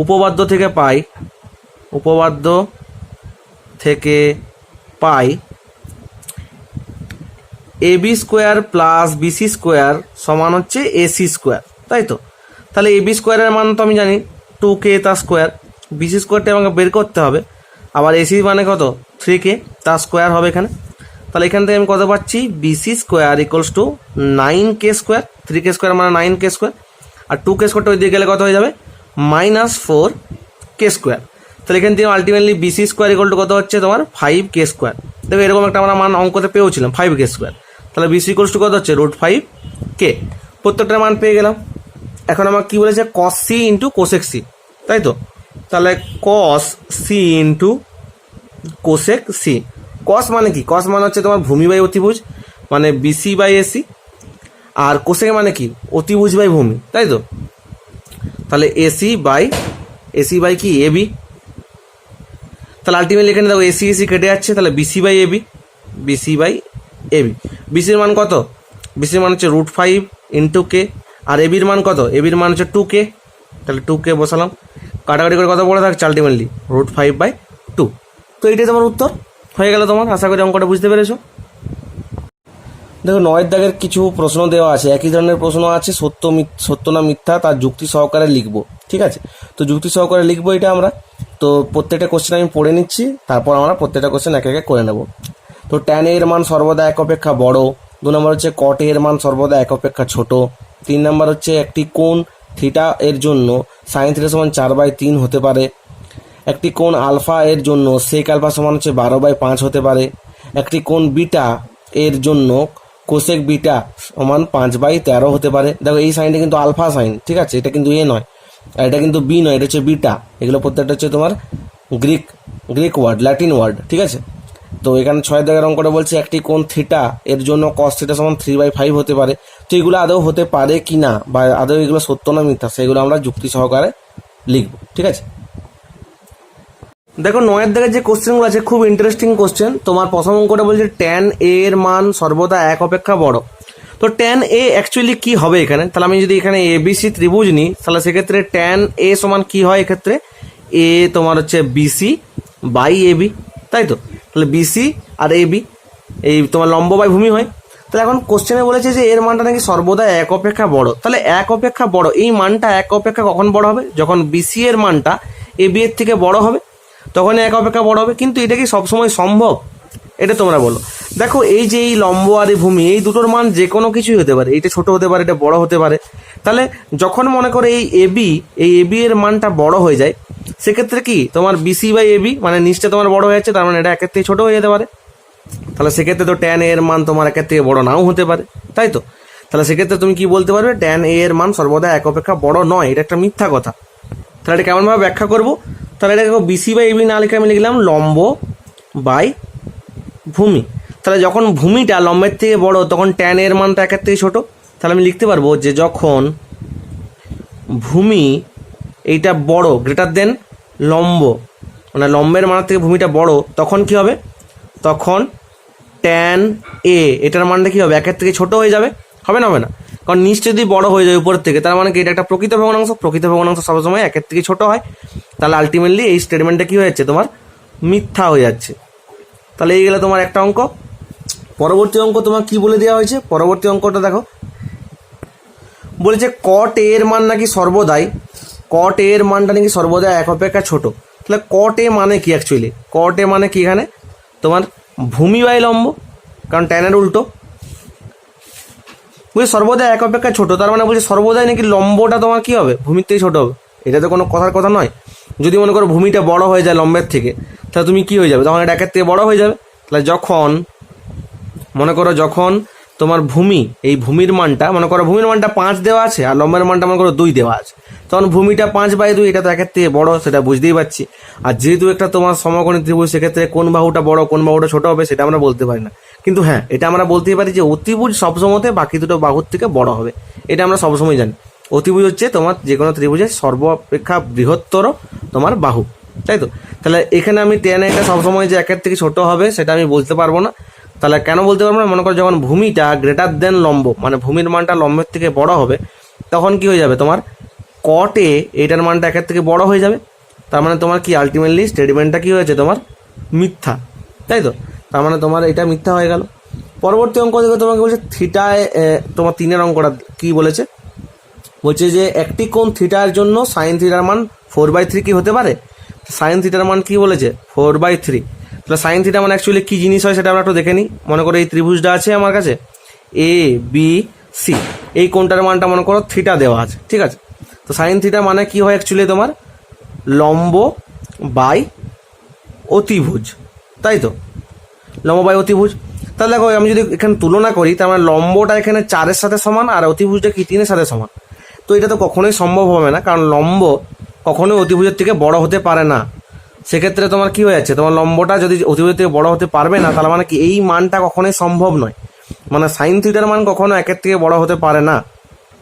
উপপাদ্য থেকে পাই AB square plus BC square সমান হচ্ছে এসি স্কোয়ার, তাই তো? তাহলে এবি স্কোয়ারের মান তো আমি জানি 2k তার স্কোয়ার, বিসি স্কোয়ারটা আমাকে বের করতে হবে, আবার এসি মানে কত 3k তার স্কোয়ার হবে এখানে। তাহলে এখান থেকে আমি কত পাচ্ছি, BC square equals to 9k square, 3k square মানে 9k স্কোয়ার, আর 2k স্কোয়ারটা ওই দিকে গেলে কত হয়ে যাবে -4k স্কোয়ার। তাহলে এখান থেকে ultimately BC square equal to কত হচ্ছে তোমার 5k স্কোয়ার। দেখো এরকম একটা আমরা মান অঙ্কতে পেয়েছিলাম 5k স্কোয়ার। তাহলে বিসি ইকুয়ালস টু কত হচ্ছে √5k, প্রত্যেকটার মান পেয়ে গেলাম। এখন আমার কি বলেছে cos c into cosec c, তাই তো? তাহলে cos c into cosec c, cos মানে কি, cos মানে হচ্ছে তোমার ভূমি বাই অতিভুজ মানে বিসি বাই এসি, আর কোসেক মানে কি অতিভুজ বাই ভূমি, তাই তো? তাহলে এসি বাই কি এবি। তাহলে আলটিমেটলি এখানে দেখো এসি এসি কেটে যাচ্ছে, তাহলে বিসি বাই এবি, বিসির মান কত, বিসির মান হচ্ছে √5 ইন্টু কে, আর এবির মান কত, এবির মান হচ্ছে 2k, তাহলে 2k বসালাম, কাটাকাটি করে কত পড়ে থাকছে আলটিমেটলি √5/2। তো এইটাই তোমার উত্তর হয়ে গেল তোমার। আশা করি অঙ্কটা বুঝতে পেরেছো। দেখো 9 দাগের কিছু প্রশ্ন দেওয়া আছে, একই ধরনের প্রশ্ন আছে, সত্য না মিথ্যা তার যুক্তি সহকারে লিখবো, ঠিক আছে? তো যুক্তি সহকারে লিখবো এটা আমরা। তো প্রত্যেকটা কোশ্চেন আমি পড়ে নিচ্ছি, তারপর আমরা প্রত্যেকটা কোশ্চেন এক এক করে নেব। তো tan এর মান সর্বদা 1 অপেক্ষা বড়। 2 নম্বর হচ্ছে cot এর মান সর্বদা 1 অপেক্ষা ছোট। 3 নম্বর হচ্ছে একটি কোণ থিটা এর জন্য sin θ সমান 4/3 হতে পারে। একটি কোণ আলফা এর জন্য sec আলফা সমান হচ্ছে 12/5 হতে পারে। একটি কোণ বিটা এর জন্য কোসেক বিটা সমান 5/13 হতে পারে। দেখো এই সাইনটা কিন্তু আলফা সাইন, ঠিক আছে? এটা কিন্তু এ নয়, আর এটা কিন্তু বি নয়, এটা হচ্ছে বিটা। এগুলো প্রত্যেকটা হচ্ছে তোমার গ্রিক ওয়ার্ড, ল্যাটিন ওয়ার্ড, ঠিক আছে? তো এখানে 6 দাগের অঙ্কটা বলছে একটি কোণ থিটা এর জন্য cos θ সমান 3/5 হতে পারে। তো এগুলো আদৌ হতে পারে কি না, বা আদৌ এগুলো সত্য না মিথ্যা, সেগুলো আমরা যুক্তি সহকারে লিখবো, ঠিক আছে? দেখো 9 দাগের যে কোশ্চেনগুলো আছে খুব ইন্টারেস্টিং কোশ্চেন। তোমার প্রথম অঙ্কটা বলছে tan a এর মান সর্বদা 1 অপেক্ষা বড়। তো tan a অ্যাকচুয়ালি কি হবে এখানে? তাহলে আমি যদি এখানে ABC ত্রিভুজ নিই, তাহলে সেক্ষেত্রে tan a সমান কি হয় এক্ষেত্রে, a তোমার হচ্ছে BC বাই AB, তাই তো? তাহলে BC আর AB এই তোমার লম্ব বাই ভূমি হয়। তাহলে এখন কোশ্চেনে বলেছে যে এর মানটা নাকি সর্বদা 1 অপেক্ষা বড়। তাহলে 1 অপেক্ষা বড়, এই মানটা 1 অপেক্ষা কখন বড় হবে? যখন BC এর মানটা AB এর থেকে বড় হবে, তখন 1 অপেক্ষা বড় হবে। কিন্তু এটা কি সবসময় সম্ভব? এটা তোমরা বলো। দেখো এই যে এই লম্ব আর এই ভূমি, এই দুটোর মান যে কোনো কিছুই হতে পারে, এটা ছোট হতে পারে, এটা বড় হতে পারে। তাহলে যখন মনে করে এই এবি এর মানটা বড় হয়ে যায়, সেক্ষেত্রে কি তোমার বিসি বাই এবি মানে নিচটা তোমার বড় হয়ে যাচ্ছে, তার মানে এটা একের থেকে ছোট হয়ে যেতে পারে। তাহলে সেক্ষেত্রে তো tan a এর মান তোমার একের থেকে বড় নাও হতে পারে, তাই তো? তাহলে সেক্ষেত্রে তুমি কি বলতে পারবে, tan a এর মান সর্বদা 1 অপেক্ষা বড় নয়, এটা একটা মিথ্যা কথা। তাহলে এটা কেমনভাবে ব্যাখ্যা করবো? তাহলে এটা বিসি বাই এবি না লিখে আমি লিখলাম লম্ব বাই ভূমি। তাহলে যখন ভূমিটা লম্বের থেকে বড়, তখন tan এর মানটা একের থেকে ছোট। তাহলে আমি লিখতে পারবো যে যখন ভূমি এইটা বড় গ্রেটার দেন লম্ব, মানে লম্বের মান থেকে ভূমিটা বড়, তখন কি হবে, তখন tan a এটার মানটা কি হবে, একের থেকে ছোট হয়ে যাবে, হবে না? হবে না, কারণ নিচ যদি বড় হয়ে যায় উপর থেকে, তার মানে কি এটা একটা প্রকৃত ভগ্নাংশ, প্রকৃত ভগ্নাংশ সবসময় একের থেকে ছোট হয়। তাহলে আলটিমেটলি এই স্টেটমেন্টটা কি হয়ে যাচ্ছে, তোমার মিথ্যা হয়ে যাচ্ছে। তাহলে এই গেলে তোমার একটা অঙ্ক। পরবর্তী অঙ্ক তোমার কি বলে দেওয়া হয়েছে, পরবর্তী অঙ্কটা দেখো, বলেছে cot a এর মান নাকি সর্বদাই, cot a এর মানটা নাকি সর্বদা 1 অপেক্ষা ছোট। তাহলে cot a মানে কি অ্যাকচুয়ালি, cot a মানে কি এখানে তোমার ভূমি বাই লম্ব, কারণ tan এর উল্টো। বুঝলি সর্বদা 1 অপেক্ষা ছোট, তার মানে বলছে সর্বদাই নাকি লম্বটা তোমার কি হবে, ভূমির থেকে ছোট হবে। এটা তো কোনো কথার কথা নয়। যদি মনে করো ভূমিটা বড় হয়ে যায় লম্বের থেকে, তাহলে তুমি কি হয়ে যাবে, তখন এটা একের থেকে বড় হয়ে যাবে। তাহলে যখন মনে করো যখন তোমার ভূমি, এই ভূমির মানটা মনে করো ভূমির মানটা 5 দেওয়া আছে, আর লম্বের মানটা মনে করো 2 দেওয়া আছে, তখন ভূমিটা 5/2, এটা তো একের থেকে বড়, সেটা বুঝতেই পারছি। আর যেহেতু একটা তোমার সমকোণী ত্রিভুজ, সেক্ষেত্রে কোন বাহুটা বড় কোন বাহুটা ছোট হবে সেটা আমরা বলতে পারি না। কিন্তু হ্যাঁ, এটা আমরা বলতেই পারি যে অতিভুজ সবসময়তে বাকি দুটো বাহুর থেকে বড় হবে, এটা আমরা সবসময় জানি। অতিভুজ হচ্ছে তোমার যে কোনো ত্রিভুজের সর্বাপেক্ষা বৃহত্তর তোমার বাহু, তাই তো? তাহলে এখানে আমি tan এটা সবসময় যে একের থেকে ছোট হবে সেটা আমি বলতে পারবো না। তাহলে কেন বলতে পারবো না, মনে করো যখন ভূমিটা গ্রেটার দেন লম্ব, মানে ভূমির মানটা লম্বের থেকে বড় হবে, তখন কি হয়ে যাবে তোমার কট এ এটার মানটা একের থেকে বড় হয়ে যাবে। তার মানে তোমার কি আলটিমেটলি স্টেটমেন্টটা কি হয়েছে তোমার মিথ্যা, তাই তো। তার মানে তোমার এটা মিথ্যা হয়ে গেল। পরবর্তী অঙ্ক দেখো তোমাকে বলছে থিটায়, তোমার 3 অঙ্কটা কি বলেছে, বলছে যে একটি কোণ থিটার জন্য সাইন থিটার মান 4/3 কি হতে পারে। সাইন থিটার মান কি বলেছে 4/3। তাহলে সাইন থিটা মানে অ্যাকচুয়ালি কি জিনিস হয় সেটা আমরা একটু দেখে নিই। মনে করো এই ত্রিভুজটা আছে আমার কাছে এ বি সি, এই কোণটার মানটা মনে করো থিটা দেওয়া আছে, ঠিক আছে। তো সাইন থিটা মানে কি হয় অ্যাকচুয়ালি তোমার লম্ব বাই অতিভুজ, তাই তো, লম্ব বাই অতিভুজ। তাহলে দেখো আমি যদি এখানে তুলনা করি, তার মানে লম্বটা এখানে 4-এর সাথে সমান আর অতিভুজটা কি 3-এর সাথে সমান। তো এটা তো কখনোই সম্ভব হবে না, কারণ লম্ব কখনোই অতিভুজের থেকে বড় হতে পারে না। সেক্ষেত্রে তোমার কি হয়ে যাচ্ছে, তোমার লম্বটা যদি অতিভুজের থেকে বড় হতে পারবে না, তাহলে মানে কি এই মানটা কখনোই সম্ভব নয়। মানে সাইন থিটার মান কখনো 1-এর থেকে বড় হতে পারে না।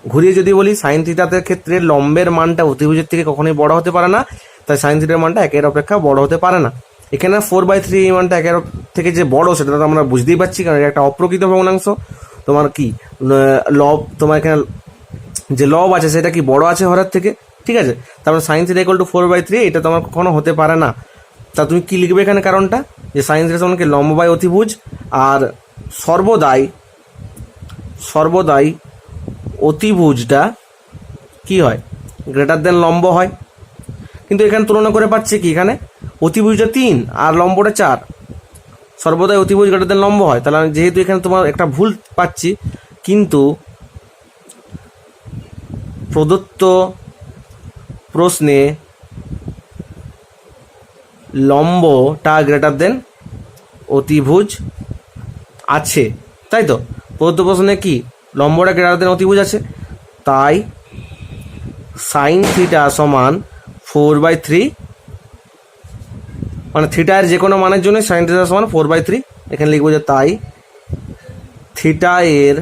ঘুরিয়ে যদি বলি, সাইন থিটার ক্ষেত্রে লম্বের মানটা অতিভুজের থেকে কখনোই বড় হতে পারে না, তাই সাইন থিটার মানটা 1-এর অপেক্ষা বড় হতে পারে না। এখানে 4/3 এই মানটা 1-এর থেকে যে বড় সেটা তো আমরা বুঝতেই পারছি, কারণ এটা একটা অপ্রকৃত ভগ্নাংশ। তোমার কি লব, তোমার এখানে যে লব আছে সেটা কি বড় আছে হরের থেকে, ঠিক আছে। তারপরে সাইন থিটা ইকুয়াল টু 4/3 এটা তোমার কখনো হতে পারে না। তা তুমি কি লিখবে এখানে কারণটা, যে সাইন থিটা সমান কি লম্ব বাই অতিভুজ, আর সর্বদাই অতিভুজটা কি হয় গ্রেটার দেন লম্ব হয়। কিন্তু এখানে তুলনা করে পাচ্ছি কি, এখানে অতিভুজটা 3 আর লম্বটা 4, সর্বদাই অতিভুজ গ্রেটার দেন লম্ব হয়। তাহলে যেহেতু এখানে তোমার একটা ভুল পাচ্ছি, কিন্তু প্রদত্ত প্রশ্নে লম্বটা গ্রেটার দেন অতিভুজ আছে, তাই তো। প্রদত্ত প্রশ্নে কি লম্বটা গ্রেটার দেন অতিভুজ আছে, তাই সাইন থিটা সমান 4/3, মানে থিটার যে কোনো মানের জন্য সাইন থিটা সমান 4/3। এখানে লিখবো যে তাই থিটা এর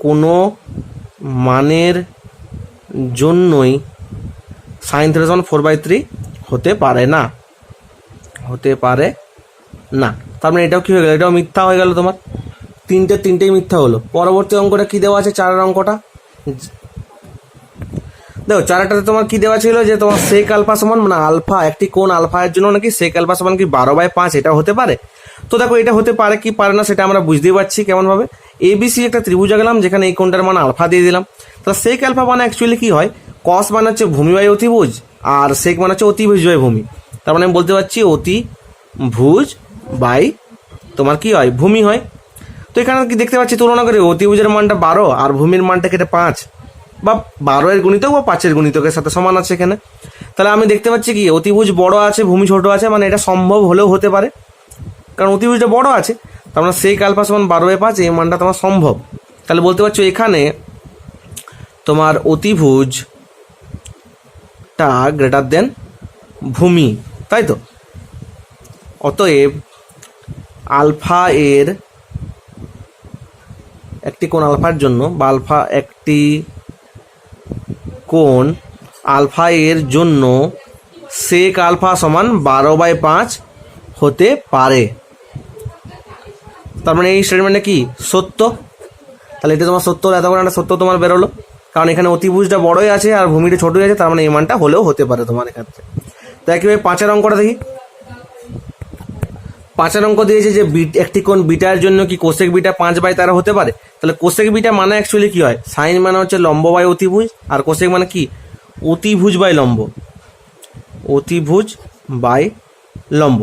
কোনো মানের জন্যই সাইন থিটা সমান 4/3 হতে পারে না। তার মানে এটাও কি হয়ে গেল, এটাও মিথ্যা হয়ে গেল তোমার। তিনটেই মিথ্যা হলো। পরবর্তী অঙ্কটা কি দেওয়া আছে, 4-এর অঙ্কটা দেখো। 4টাতে তোমার কি দেওয়া ছিল, যে তোমার সেক আলফা সমান, মানে আলফা, একটি কোণ আলফা এর জন্য নাকি সেক আলফা সমান কি 12/5, এটা হতে পারে। তো দেখো এটা হতে পারে কি পারে না সেটা আমরা বুঝতেই পারছি কেমন ভাবে। এবিসি একটা ত্রিভুজ গেলাম, যেখানে এই কোণটার মান আলফা দিয়ে দিলাম। তাহলে সেক আলফা মানে অ্যাকচুয়ালি কি হয়, কস মানে হচ্ছে ভূমি বাই অতিভুজ, আর সেক মানে হচ্ছে অতিভুজ বাই ভূমি। তার মানে আমি বলতে পারছি অতিভুজ বাই তোমার কি হয় ভূমি হয়। তো এখানে কি দেখতে পাচ্ছি, তুলনা করে অতিভুজের মানটা 12 আর ভূমির মানটা কেটে 5, বা 12-এর গুণিতক বা 5-এর গুণিতকের সাথে সমান আছে এখানে। তাহলে আমি দেখতে পাচ্ছি কি অতিভুজ বড় আছে ভূমি ছোট আছে, মানে এটা সম্ভব হলেও হতে পারে, কারণ অতিভুজটা বড় আছে। তার মানে সেক আলফা সমান 12/5, এই মানটা তোমার সম্ভব। তাহলে বলতে পারছো এখানে তোমার অতিভুজটা গ্রেটার দেন ভূমি, তাই তো। অতএব আলফা এর একটি কোণ আলফার জন্য, বা একটি কোণ আলফা এর জন্য সেক আলফা সমান 12/5 হতে পারে। তার মানে এই স্টেটমেন্টটা কি সত্য। তাহলে এটা তোমার সত্য, এত করে একটা সত্য তোমার বেরোলো, কারণ এখানে অতিভুজটা বড়ই আছে আর ভূমিটা ছোটই আছে, তার মানে এই মানটা হলেও হতে পারে তোমার এক্ষেত্রে। তো একইভাবে 5-এর অঙ্কটা দেখি। 5-এর অঙ্ক দিয়েছে যে একটি কোণ বিটার জন্য কি কোসেক বিটা 5/13 হতে পারে। তাহলে কোসেক বিটা মানে অ্যাকচুয়ালি কি হয়, সাইন মানে হচ্ছে লম্ব বাই অতিভুজ, আর কোসেক মানে কি অতিভুজ বাই লম্ব, অতিভুজ বাই লম্ব।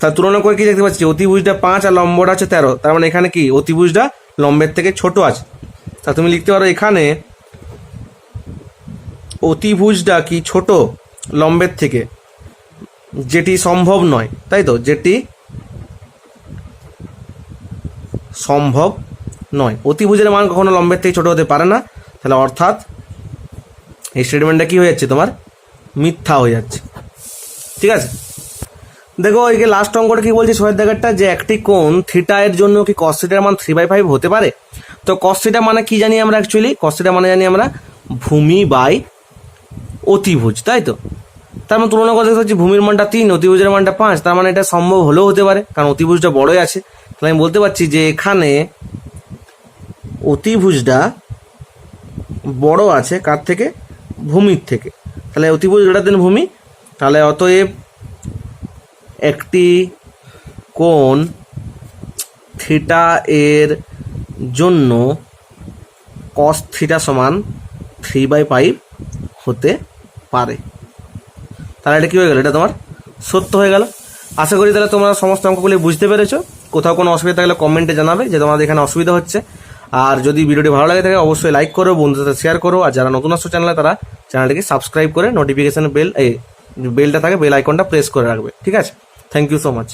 তার তুলনা করে কি দেখতে পাচ্ছি, অতিভুজটা 5 আর লম্বটা হচ্ছে 13, তার মানে এখানে কি অতিভুজটা লম্বের থেকে ছোট আছে। তা তুমি লিখতে পারো এখানে অতিভুজটা কি ছোট লম্বের থেকে, যেটি সম্ভব নয়, তাই তো, যেটি সম্ভব নয়। অতিভুজের মান কখনো লম্বের থেকে ছোট হতে পারে না। তাহলে অর্থাৎ এই স্টেটমেন্টটা কি হয়ে যাচ্ছে তোমার মিথ্যা হয়ে যাচ্ছে, ঠিক আছে। দেখো এই লাস্ট অঙ্কটা কি বলছে, 6-এর দাগেরটা, যে একটি কোণ থিটা এর জন্য কি কস থিটার মান 3/5 হতে পারে। তো কস থিটা মানে কি জানি আমরা, অ্যাকচুয়ালি কস থিটা মানে জানি আমরা ভূমি বাই অতিভুজ, তাই তো। তার মানে তুলনা করতে হচ্ছে ভূমির মানটা 3, অতিভুজের মানটা 5, তার মানে এটা সম্ভব হলেও হতে পারে, কারণ অতিভুজটা বড়ই আছে। তাহলে আমি বলতে পারছি যে এখানে অতিভুজটা বড় আছে কার থেকে? ভূমির থেকে। তাহলে অতিভুজ গ্রেটার দেন ভূমি, তাহলে অতএব একটি কোণ থিটা এর জন্য কস থিটা সমান 3/5 হতে পারে। তাহলে এটা কী হয়ে গেল? এটা তোমার সত্য হয়ে গেল। আশা করি তাহলে তোমরা সমস্ত অঙ্কগুলি বুঝতে পেরেছো। কোথাও কোনো অসুবিধা থাকলে কমেন্টে জানাবে যে তোমাদের এখানে অসুবিধা হচ্ছে। আর যদি ভিডিওটি ভালো লাগে থাকে অবশ্যই লাইক করো, বন্ধুদের সাথে শেয়ার করো, আর যারা নতুন আসছো চ্যানেলে তারা চ্যানেলটিকে সাবস্ক্রাইব করে নোটিফিকেশন বেলটা থাকে বেল আইকনটা প্রেস করে রাখবে। ঠিক আছে, থ্যাংক ইউ সো মাচ।